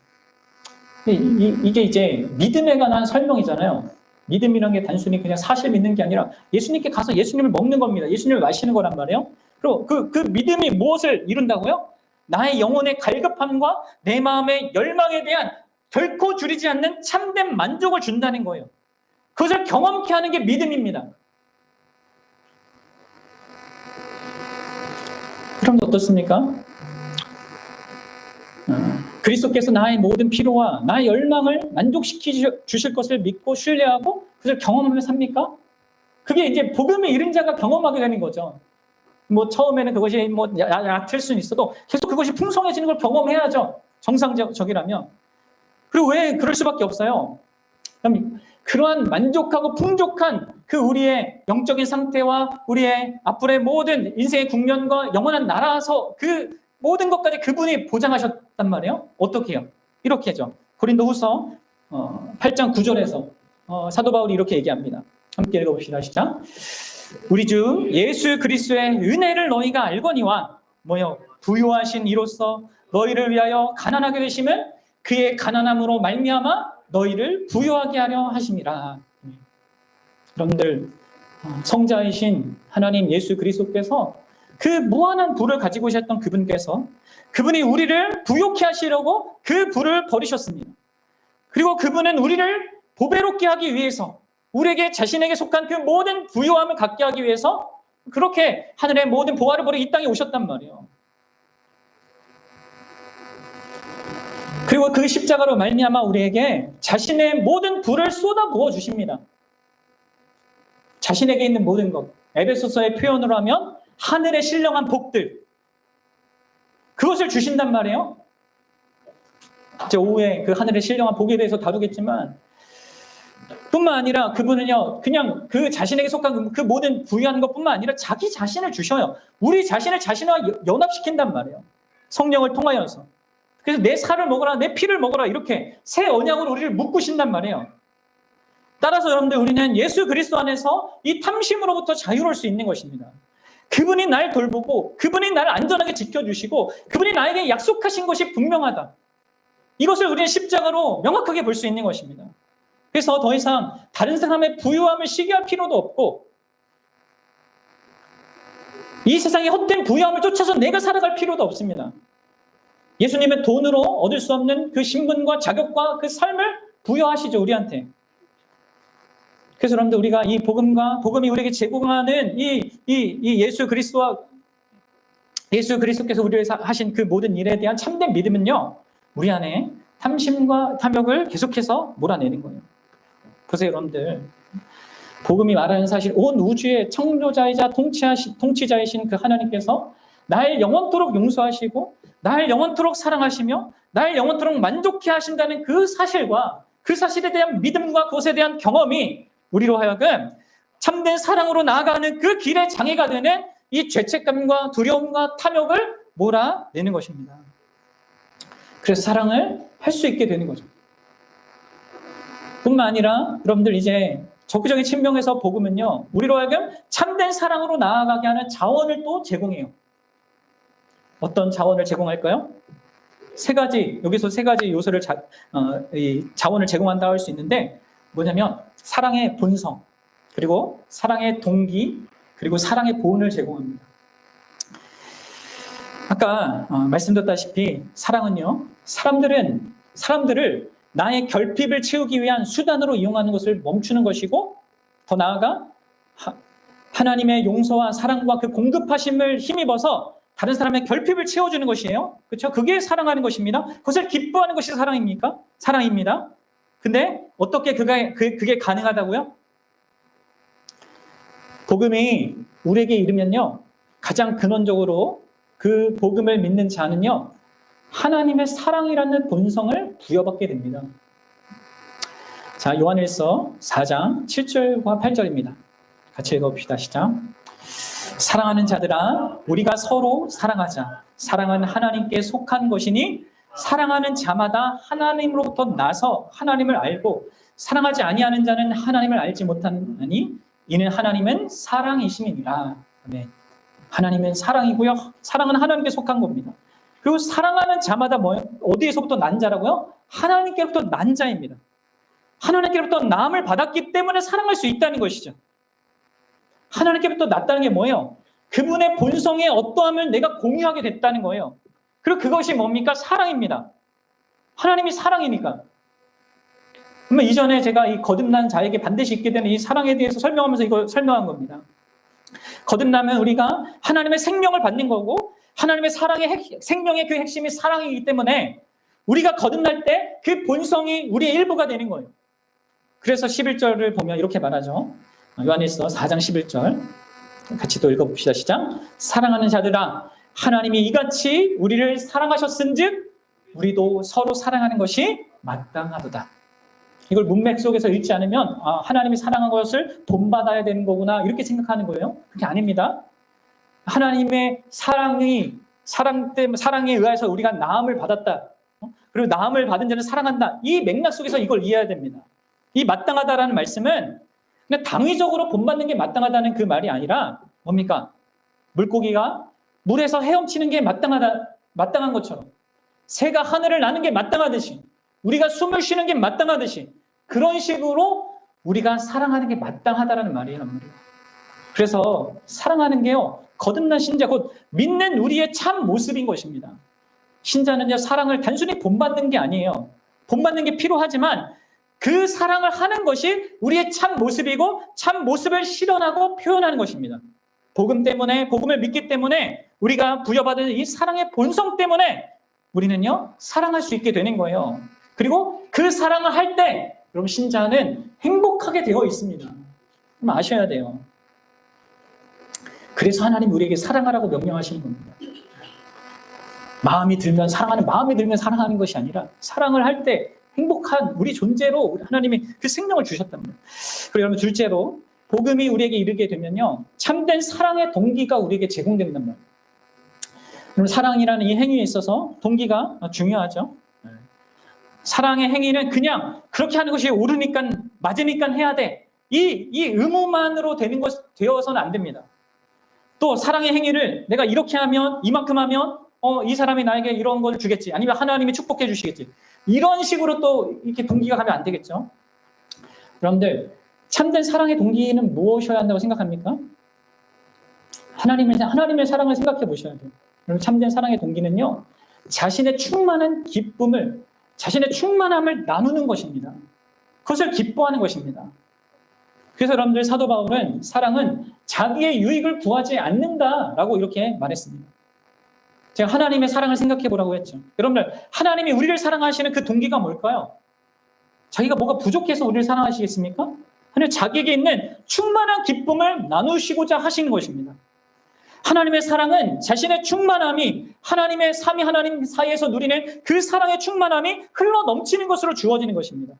이게 이제 믿음에 관한 설명이잖아요. 믿음이라는 게 단순히 그냥 사실 믿는 게 아니라 예수님께 가서 예수님을 먹는 겁니다. 예수님을 마시는 거란 말이에요. 그리고 그 믿음이 무엇을 이룬다고요? 나의 영혼의 갈급함과 내 마음의 열망에 대한 결코 줄이지 않는 참된 만족을 준다는 거예요. 그것을 경험케 하는 게 믿음입니다. 그럼 어떻습니까? 그리스도께서 나의 모든 피로와 나의 열망을 만족시켜 주실 것을 믿고 신뢰하고 그것을 경험하며 삽니까? 그게 이제 복음의 이른 자가 경험하게 되는 거죠. 뭐 처음에는 그것이 뭐 얕을 수는 있어도 계속 그것이 풍성해지는 걸 경험해야죠. 정상적이라면. 그리고 왜 그럴 수밖에 없어요? 그러한 만족하고 풍족한 그 우리의 영적인 상태와 우리의 앞으로의 모든 인생의 국면과 영원한 나라에서 그 모든 것까지 그분이 보장하셨단 말이에요. 어떻게 해요? 이렇게 하죠. 고린도후서 8장 9절에서 사도 바울이 이렇게 얘기합니다. 함께 읽어봅시다. 시작. 우리 주 예수 그리스도의 은혜를 너희가 알거니와 부요하신 이로써 너희를 위하여 가난하게 되심은 그의 가난함으로 말미암아 너희를 부요하게 하려 하심이라. 여러분들, 성자이신 하나님 예수 그리스도께서 그 무한한 부를 가지고 계셨던 그분께서 그분이 우리를 부요케 하시려고 그 부를 버리셨습니다. 그리고 그분은 우리를 보배롭게 하기 위해서 우리에게 자신에게 속한 그 모든 부요함을 갖게 하기 위해서 그렇게 하늘의 모든 보화를 버리고 이 땅에 오셨단 말이에요. 그리고 그 십자가로 말미암아 우리에게 자신의 모든 부를 쏟아 부어 주십니다. 자신에게 있는 모든 것, 에베소서의 표현으로 하면 하늘의 신령한 복들, 그것을 주신단 말이에요. 이제 오후에 그 하늘의 신령한 복에 대해서 다루겠지만 뿐만 아니라 그분은요 그냥 그 자신에게 속한 그 모든 부유한 것뿐만 아니라 자기 자신을 주셔요. 우리 자신을 자신과 연합시킨단 말이에요. 성령을 통하여서. 그래서 내 살을 먹어라, 내 피를 먹어라, 이렇게 새 언약으로 우리를 묶으신단 말이에요. 따라서 여러분들, 우리는 예수 그리스도 안에서 이 탐심으로부터 자유로울 수 있는 것입니다. 그분이 날 돌보고 그분이 나를 안전하게 지켜주시고 그분이 나에게 약속하신 것이 분명하다. 이것을 우리는 십자가로 명확하게 볼 수 있는 것입니다. 그래서 더 이상 다른 사람의 부유함을 시기할 필요도 없고 이 세상의 헛된 부유함을 쫓아서 내가 살아갈 필요도 없습니다. 예수님은 돈으로 얻을 수 없는 그 신분과 자격과 그 삶을 부여하시죠, 우리한테. 그래서 여러분들, 우리가 이 복음이 우리에게 제공하는 이 예수 그리스도께서 우리를 하신 그 모든 일에 대한 참된 믿음은요, 우리 안에 탐심과 탐욕을 계속해서 몰아내는 거예요. 보세요, 여러분들. 복음이 말하는 사실, 온 우주의 창조자이자 통치자이신 그 하나님께서 날 영원토록 용서하시고 날 영원토록 사랑하시며 날 영원토록 만족해 하신다는 그 사실과 그 사실에 대한 믿음과 그것에 대한 경험이 우리로 하여금 참된 사랑으로 나아가는 그 길의 장애가 되는 이 죄책감과 두려움과 탐욕을 몰아내는 것입니다. 그래서 사랑을 할 수 있게 되는 거죠. 뿐만 아니라 여러분들 이제 적극적인 측면에서 복음은요, 우리로 하여금 참된 사랑으로 나아가게 하는 자원을 또 제공해요. 어떤 자원을 제공할까요? 여기서 세 가지 요소를 이 자원을 제공한다고 할 수 있는데, 뭐냐면 사랑의 본성, 그리고 사랑의 동기, 그리고 사랑의 보온을 제공합니다. 아까 말씀드렸다시피 사랑은요, 사람들을 나의 결핍을 채우기 위한 수단으로 이용하는 것을 멈추는 것이고, 더 나아가 하나님의 용서와 사랑과 그 공급하심을 힘입어서 다른 사람의 결핍을 채워주는 것이에요. 그렇죠? 그게 사랑하는 것입니다. 그것을 기뻐하는 것이 사랑입니까? 사랑입니다. 근데 어떻게 그게 가능하다고요? 복음이 우리에게 이르면요, 가장 근원적으로 그 복음을 믿는 자는요, 하나님의 사랑이라는 본성을 부여받게 됩니다. 자, 요한일서 4장 7절과 8절입니다. 같이 읽어봅시다. 시작. 사랑하는 자들아, 우리가 서로 사랑하자. 사랑은 하나님께 속한 것이니 사랑하는 자마다 하나님으로부터 나서 하나님을 알고, 사랑하지 아니하는 자는 하나님을 알지 못하니 이는 하나님은 사랑이심이니라. 네. 하나님은 사랑이고요, 사랑은 하나님께 속한 겁니다. 그리고 사랑하는 자마다 어디에서부터 난 자라고요? 하나님께로부터 난 자입니다. 하나님께로부터 나음을 받았기 때문에 사랑할 수 있다는 것이죠. 하나님께로부터 났다는 게 뭐예요? 그분의 본성의 어떠함을 내가 공유하게 됐다는 거예요. 그리고 그것이 뭡니까? 사랑입니다. 하나님이 사랑이니까. 그러면 이전에 제가 이 거듭난 자에게 반드시 있게 되는 이 사랑에 대해서 설명하면서 이걸 설명한 겁니다. 거듭나면 우리가 하나님의 생명을 받는 거고, 하나님의 생명의 그 핵심이 사랑이기 때문에 우리가 거듭날 때 그 본성이 우리의 일부가 되는 거예요. 그래서 11절을 보면 이렇게 말하죠. 요한일서 4장 11절 같이 또 읽어봅시다. 시작. 사랑하는 자들아, 하나님이 이같이 우리를 사랑하셨은즉 우리도 서로 사랑하는 것이 마땅하도다. 이걸 문맥 속에서 읽지 않으면 하나님이 사랑한 것을 본받아야 되는 거구나 이렇게 생각하는 거예요. 그게 아닙니다. 하나님의 사랑에 의해서 우리가 나음을 받았다. 그리고 나음을 받은 자는 사랑한다. 이 맥락 속에서 이걸 이해해야 됩니다. 이 마땅하다라는 말씀은 그냥 당위적으로 본받는 게 마땅하다는 그 말이 아니라 뭡니까? 물고기가 물에서 헤엄치는 게 마땅한 것처럼, 새가 하늘을 나는 게 마땅하듯이, 우리가 숨을 쉬는 게 마땅하듯이, 그런 식으로 우리가 사랑하는 게 마땅하다라는 말이에요. 그래서 사랑하는 게요, 거듭난 신자, 곧 믿는 우리의 참 모습인 것입니다. 신자는요, 사랑을 단순히 본받는 게 아니에요. 본받는 게 필요하지만 그 사랑을 하는 것이 우리의 참 모습이고, 참 모습을 실현하고 표현하는 것입니다. 복음 때문에, 복음을 믿기 때문에, 우리가 부여받은 이 사랑의 본성 때문에 우리는요, 사랑할 수 있게 되는 거예요. 그리고 그 사랑을 할 때 여러분, 신자는 행복하게 되어 있습니다. 그럼 아셔야 돼요. 그래서 하나님이 우리에게 사랑하라고 명령하시는 겁니다. 마음이 들면 사랑하는 것이 아니라, 사랑을 할 때 행복한 우리 존재로 하나님이 그 생명을 주셨답니다. 그리고 여러분, 둘째로 복음이 우리에게 이르게 되면요, 참된 사랑의 동기가 우리에게 제공된단 말이에요. 여러분, 사랑이라는 이 행위에 있어서 동기가 중요하죠. 사랑의 행위는 그냥 그렇게 하는 것이 옳으니까, 맞으니까 해야 돼, 이 의무만으로 되어서는 안 됩니다. 또 사랑의 행위를 내가 이렇게 하면, 이만큼 하면 이 사람이 나에게 이런 걸 주겠지, 아니면 하나님이 축복해 주시겠지, 이런 식으로 또 이렇게 동기가 가면 안 되겠죠. 여러분들, 참된 사랑의 동기는 무엇이어야 한다고 생각합니까? 하나님의 사랑을 생각해 보셔야 돼요. 여러분, 참된 사랑의 동기는요, 자신의 충만한 기쁨을, 자신의 충만함을 나누는 것입니다. 그것을 기뻐하는 것입니다. 그래서 여러분들, 사도 바울은 사랑은 자기의 유익을 구하지 않는다라고 이렇게 말했습니다. 제가 하나님의 사랑을 생각해 보라고 했죠. 여러분들, 하나님이 우리를 사랑하시는 그 동기가 뭘까요? 자기가 뭐가 부족해서 우리를 사랑하시겠습니까? 하나님 자기에게 있는 충만한 기쁨을 나누시고자 하시는 것입니다. 하나님의 사랑은 자신의 충만함이 하나님의 삼위 하나님 사이에서 누리는 그 사랑의 충만함이 흘러 넘치는 것으로 주어지는 것입니다.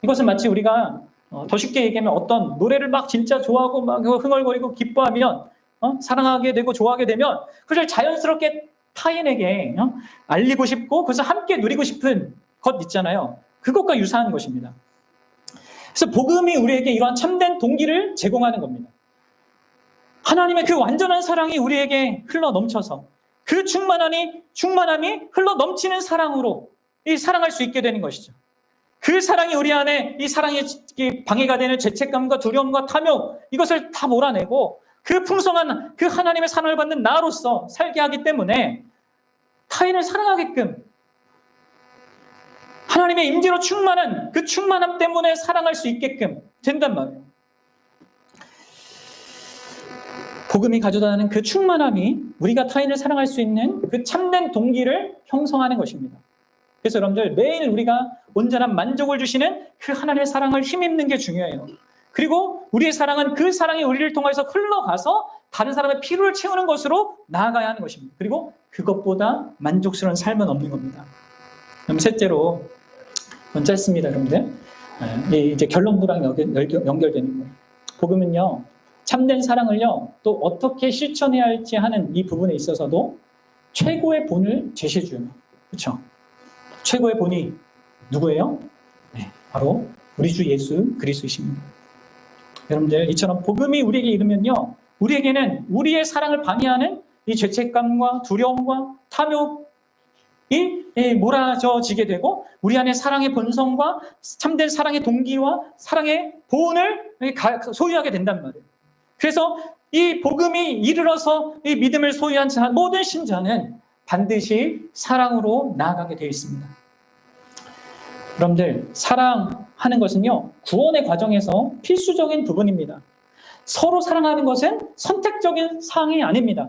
이것은 마치 우리가 더 쉽게 얘기하면 어떤 노래를 막 진짜 좋아하고 막 흥얼거리고 기뻐하면 사랑하게 되고 좋아하게 되면 그걸 자연스럽게 타인에게 알리고 싶고 그래서 함께 누리고 싶은 것 있잖아요. 그것과 유사한 것입니다. 그래서 복음이 우리에게 이러한 참된 동기를 제공하는 겁니다. 하나님의 그 완전한 사랑이 우리에게 흘러 넘쳐서 그 충만함이 흘러 넘치는 사랑으로 사랑할 수 있게 되는 것이죠. 그 사랑이 우리 안에 이 사랑에 방해가 되는 죄책감과 두려움과 탐욕 이것을 다 몰아내고 그 풍성한 그 하나님의 사랑을 받는 나로서 살게 하기 때문에 타인을 사랑하게끔 하나님의 임재로 충만한 그 충만함 때문에 사랑할 수 있게끔 된단 말이에요. 복음이 가져다 주는 그 충만함이 우리가 타인을 사랑할 수 있는 그 참된 동기를 형성하는 것입니다. 그래서 여러분들 매일 우리가 온전한 만족을 주시는 그 하나님의 사랑을 힘입는 게 중요해요. 그리고 우리의 사랑은 그 사랑이 우리를 통해서 흘러가서 다른 사람의 필요를 채우는 것으로 나아가야 하는 것입니다. 그리고 그것보다 만족스러운 삶은 없는 겁니다. 그럼 셋째로, 이건 짧습니다, 여러분들. 이제 결론부랑 연결되는 거예요. 복음은요, 참된 사랑을요, 또 어떻게 실천해야 할지 하는 이 부분에 있어서도 최고의 본을 제시해줘요. 그렇죠? 최고의 본이 누구예요? 네, 바로 우리 주 예수 그리스도이십니다. 여러분들, 이처럼 복음이 우리에게 이르면요, 우리에게는 우리의 사랑을 방해하는 이 죄책감과 두려움과 탐욕이 몰아져지게 되고 우리 안에 사랑의 본성과 참된 사랑의 동기와 사랑의 보온을 소유하게 된단 말이에요. 그래서 이 복음이 이르러서 이 믿음을 소유한 모든 신자는 반드시 사랑으로 나아가게 되어 있습니다. 여러분들, 사랑하는 것은요, 구원의 과정에서 필수적인 부분입니다. 서로 사랑하는 것은 선택적인 사항이 아닙니다.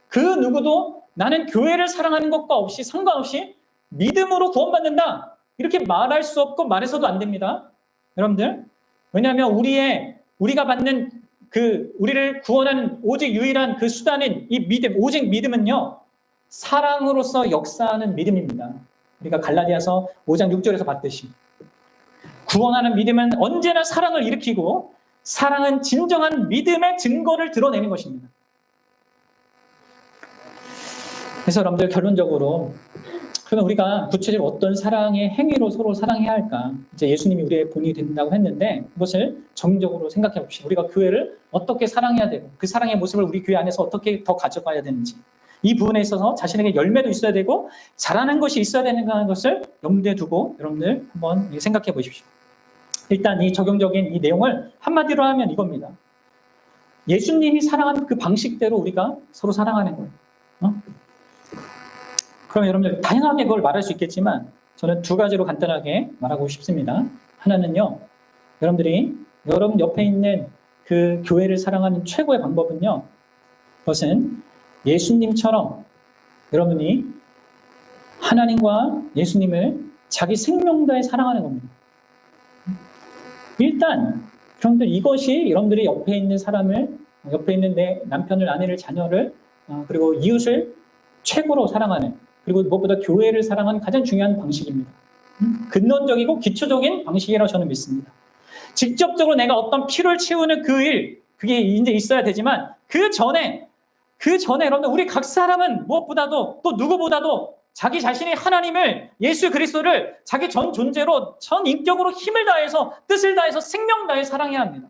그 누구도 나는 교회를 사랑하는 것과 없이 상관없이 믿음으로 구원받는다 이렇게 말할 수 없고 말해서도 안 됩니다. 여러분들, 왜냐하면 우리가 받는 우리를 구원하는 오직 유일한 그 수단인 이 믿음, 오직 믿음은요, 사랑으로서 역사하는 믿음입니다. 우리가 갈라디아서 5장 6절에서 봤듯이 구원하는 믿음은 언제나 사랑을 일으키고 사랑은 진정한 믿음의 증거를 드러내는 것입니다. 그래서 여러분들, 결론적으로 그러면 우리가 구체적으로 어떤 사랑의 행위로 서로 사랑해야 할까? 이제 예수님이 우리의 본이 된다고 했는데 그것을 정적으로 생각해 봅시다. 우리가 교회를 어떻게 사랑해야 되고 그 사랑의 모습을 우리 교회 안에서 어떻게 더 가져가야 되는지 이 부분에 있어서 자신에게 열매도 있어야 되고 잘하는 것이 있어야 되는 것을 염두에 두고 여러분들 한번 생각해 보십시오. 일단 이 적용적인 이 내용을 한마디로 하면 이겁니다. 예수님이 사랑하는 그 방식대로 우리가 서로 사랑하는 거예요. 그럼 여러분들 다양하게 그걸 말할 수 있겠지만 저는 두 가지로 간단하게 말하고 싶습니다. 하나는요, 여러분 옆에 있는 그 교회를 사랑하는 최고의 방법은요, 그것은 예수님처럼 여러분이 하나님과 예수님을 자기 생명 다해 사랑하는 겁니다. 일단 여러분들, 이것이 여러분들이 옆에 있는 사람을, 옆에 있는 내 남편을, 아내를, 자녀를, 그리고 이웃을 최고로 사랑하는, 그리고 무엇보다 교회를 사랑하는 가장 중요한 방식입니다. 근원적이고 기초적인 방식이라고 저는 믿습니다. 직접적으로 내가 어떤 필요를 채우는 그 일, 그게 이제 있어야 되지만 그 전에 여러분들, 우리 각 사람은 무엇보다도 또 누구보다도 자기 자신이 하나님을, 예수 그리스도를 자기 전 존재로, 전 인격으로 힘을 다해서, 뜻을 다해서, 생명 다해 사랑해야 합니다.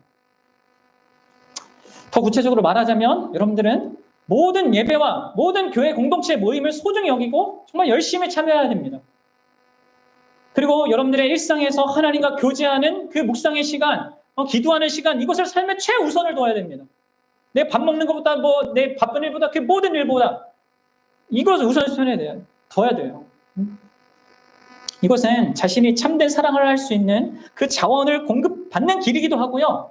더 구체적으로 말하자면 여러분들은 모든 예배와 모든 교회 공동체 모임을 소중히 여기고 정말 열심히 참여해야 됩니다. 그리고 여러분들의 일상에서 하나님과 교제하는 그 묵상의 시간, 기도하는 시간, 이것을 삶의 최우선을 둬야 됩니다. 내 밥 먹는 것보다, 내 바쁜 일보다, 그 모든 일보다 이것을 우선순위에 둬야 돼요. 이것은 자신이 참된 사랑을 할 수 있는 그 자원을 공급받는 길이기도 하고요.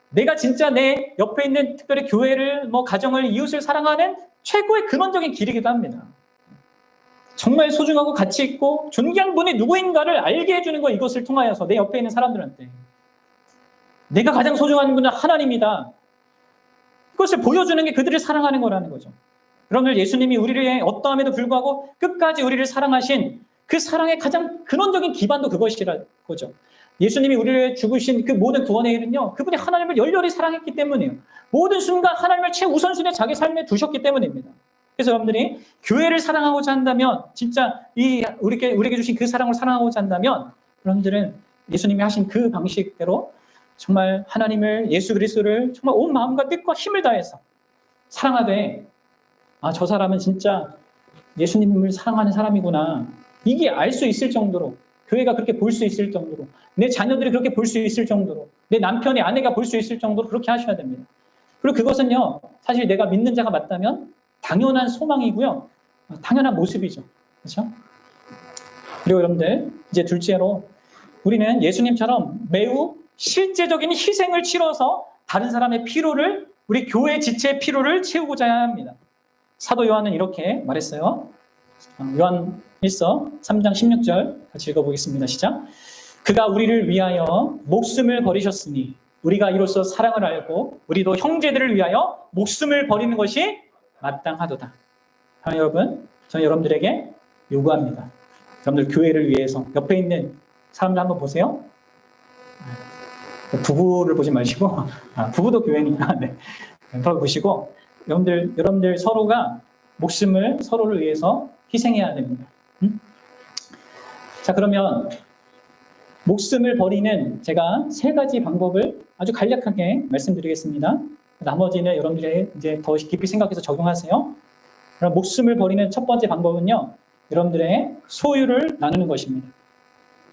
내가 진짜 내 옆에 있는 특별히 교회를, 가정을, 이웃을 사랑하는 최고의 근원적인 길이기도 합니다. 정말 소중하고 가치 있고 존귀한 분이 누구인가를 알게 해주는 거, 이것을 통하여서 내 옆에 있는 사람들한테 내가 가장 소중한 분은 하나님이다. 그것을 보여주는 게 그들을 사랑하는 거라는 거죠. 여러분들, 예수님이 우리를 어떠함에도 불구하고 끝까지 우리를 사랑하신 그 사랑의 가장 근원적인 기반도 그것이라는 거죠. 예수님이 우리를 죽으신 그 모든 구원의 일은요, 그분이 하나님을 열렬히 사랑했기 때문이에요. 모든 순간 하나님을 최우선순위에 자기 삶에 두셨기 때문입니다. 그래서 여러분들이 교회를 사랑하고자 한다면, 진짜 우리에게 주신 그 사랑을 사랑하고자 한다면, 여러분들은 예수님이 하신 그 방식대로 정말 하나님을, 예수 그리스도를 정말 온 마음과 뜻과 힘을 다해서 사랑하되, 저 사람은 진짜 예수님을 사랑하는 사람이구나, 이게 알 수 있을 정도로, 교회가 그렇게 볼 수 있을 정도로, 내 자녀들이 그렇게 볼 수 있을 정도로, 내 남편이, 아내가 볼 수 있을 정도로 그렇게 하셔야 됩니다. 그리고 그것은요, 사실 내가 믿는 자가 맞다면 당연한 소망이고요, 당연한 모습이죠. 그렇죠? 그리고 여러분들, 이제 둘째로, 우리는 예수님처럼 매우 실제적인 희생을 치러서 다른 사람의 필요를, 우리 교회 지체의 필요를 채우고자 해야 합니다. 사도 요한은 이렇게 말했어요. 요한 1서 3장 16절 같이 읽어보겠습니다. 시작. 그가 우리를 위하여 목숨을 버리셨으니 우리가 이로써 사랑을 알고 우리도 형제들을 위하여 목숨을 버리는 것이 마땅하도다. 여러분, 저는 여러분들에게 요구합니다. 여러분들 교회를 위해서 옆에 있는 사람들 한번 보세요. 부부를 보지 마시고, 부부도 교회니까, 네. 서로 보시고, 여러분들 서로가 목숨을 서로를 위해서 희생해야 됩니다. 자, 그러면 목숨을 버리는 제가 3가지 방법을 아주 간략하게 말씀드리겠습니다. 나머지는 여러분들이 이제 더 깊이 생각해서 적용하세요. 그럼 목숨을 버리는 첫 번째 방법은요, 여러분들의 소유를 나누는 것입니다.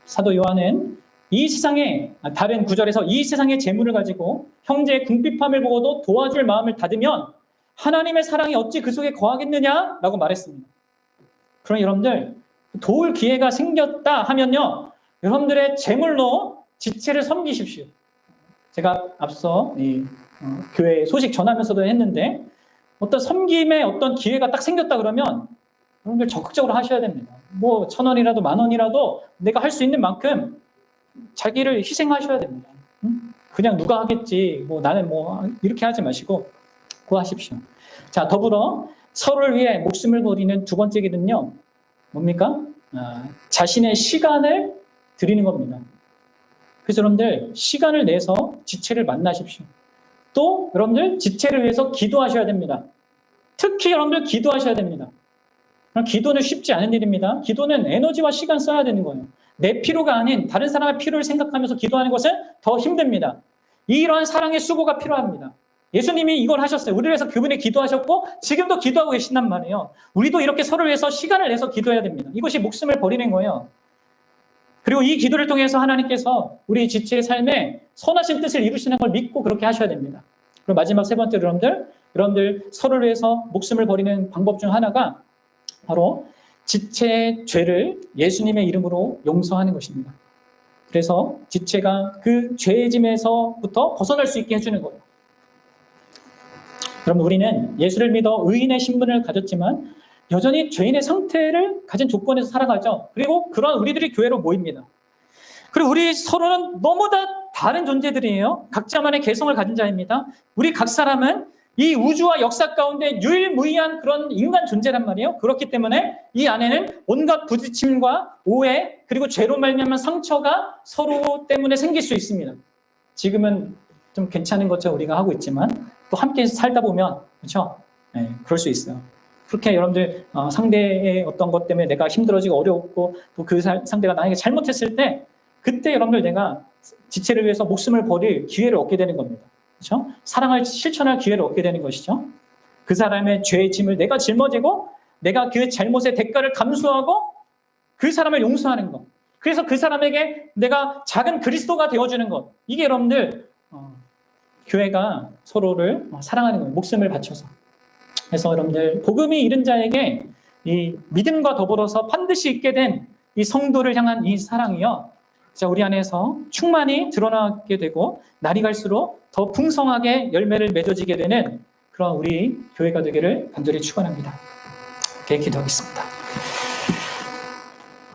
사도 요한은 이 세상에, 다른 구절에서 이 세상의 재물을 가지고 형제의 궁핍함을 보고도 도와줄 마음을 닫으면 하나님의 사랑이 어찌 그 속에 거하겠느냐라고 말했습니다. 그럼 여러분들, 도울 기회가 생겼다 하면요, 여러분들의 재물로 지체를 섬기십시오. 제가 앞서 교회 소식 전하면서도 했는데, 어떤 섬김의 어떤 기회가 딱 생겼다 그러면 여러분들 적극적으로 하셔야 됩니다. 뭐 1,000원이라도 10,000원이라도 내가 할 수 있는 만큼 자기를 희생하셔야 됩니다. 그냥 누가 하겠지, 뭐 나는 뭐 이렇게 하지 마시고 그거 하십시오. 자, 더불어 서로를 위해 목숨을 버리는 두 번째 길은요, 뭡니까? 자신의 시간을 드리는 겁니다. 그래서 여러분들 시간을 내서 지체를 만나십시오. 또 여러분들 지체를 위해서 기도하셔야 됩니다. 특히 여러분들 기도하셔야 됩니다. 기도는 쉽지 않은 일입니다. 기도는 에너지와 시간 써야 되는 거예요. 내 필요가 아닌 다른 사람의 필요를 생각하면서 기도하는 것은 더 힘듭니다. 이러한 사랑의 수고가 필요합니다. 예수님이 이걸 하셨어요. 우리를 위해서 그분이 기도하셨고 지금도 기도하고 계신단 말이에요. 우리도 이렇게 서로를 위해서 시간을 내서 기도해야 됩니다. 이것이 목숨을 버리는 거예요. 그리고 이 기도를 통해서 하나님께서 우리 지체의 삶에 선하신 뜻을 이루시는 걸 믿고 그렇게 하셔야 됩니다. 그리고 마지막 3번째로 여러분들 서로를 위해서 목숨을 버리는 방법 중 하나가 바로 지체의 죄를 예수님의 이름으로 용서하는 것입니다. 그래서 지체가 그 죄의 짐에서부터 벗어날 수 있게 해주는 거예요. 여러분, 우리는 예수를 믿어 의인의 신분을 가졌지만 여전히 죄인의 상태를 가진 조건에서 살아가죠. 그리고 그런 우리들이 교회로 모입니다. 그리고 우리 서로는 너무 다 다른 존재들이에요. 각자만의 개성을 가진 자입니다. 우리 각 사람은 이 우주와 역사 가운데 유일무이한 그런 인간 존재란 말이에요. 그렇기 때문에 이 안에는 온갖 부딪힘과 오해, 그리고 죄로 말미암은 상처가 서로 때문에 생길 수 있습니다. 지금은 좀 괜찮은 것처럼 우리가 하고 있지만 또 함께 살다 보면, 그렇죠? 네, 그럴 수 있어요. 그렇게 여러분들 상대의 어떤 것 때문에 내가 힘들어지고 어려웠고 또 그 상대가 나에게 잘못했을 때, 그때 여러분들 내가 지체를 위해서 목숨을 버릴 기회를 얻게 되는 겁니다. 그렇죠? 사랑을 실천할 기회를 얻게 되는 것이죠. 그 사람의 죄의 짐을 내가 짊어지고 내가 그 잘못의 대가를 감수하고 그 사람을 용서하는 것. 그래서 그 사람에게 내가 작은 그리스도가 되어주는 것. 이게 여러분들 교회가 서로를 사랑하는 거예요. 목숨을 바쳐서. 그래서 여러분들 복음이 이른 자에게 이 믿음과 더불어서 반드시 있게 된 이 성도를 향한 이 사랑이요, 자, 우리 안에서 충만히 드러나게 되고 날이 갈수록 더 풍성하게 열매를 맺어지게 되는 그런 우리 교회가 되기를 간절히 축원합니다. 기도하겠습니다.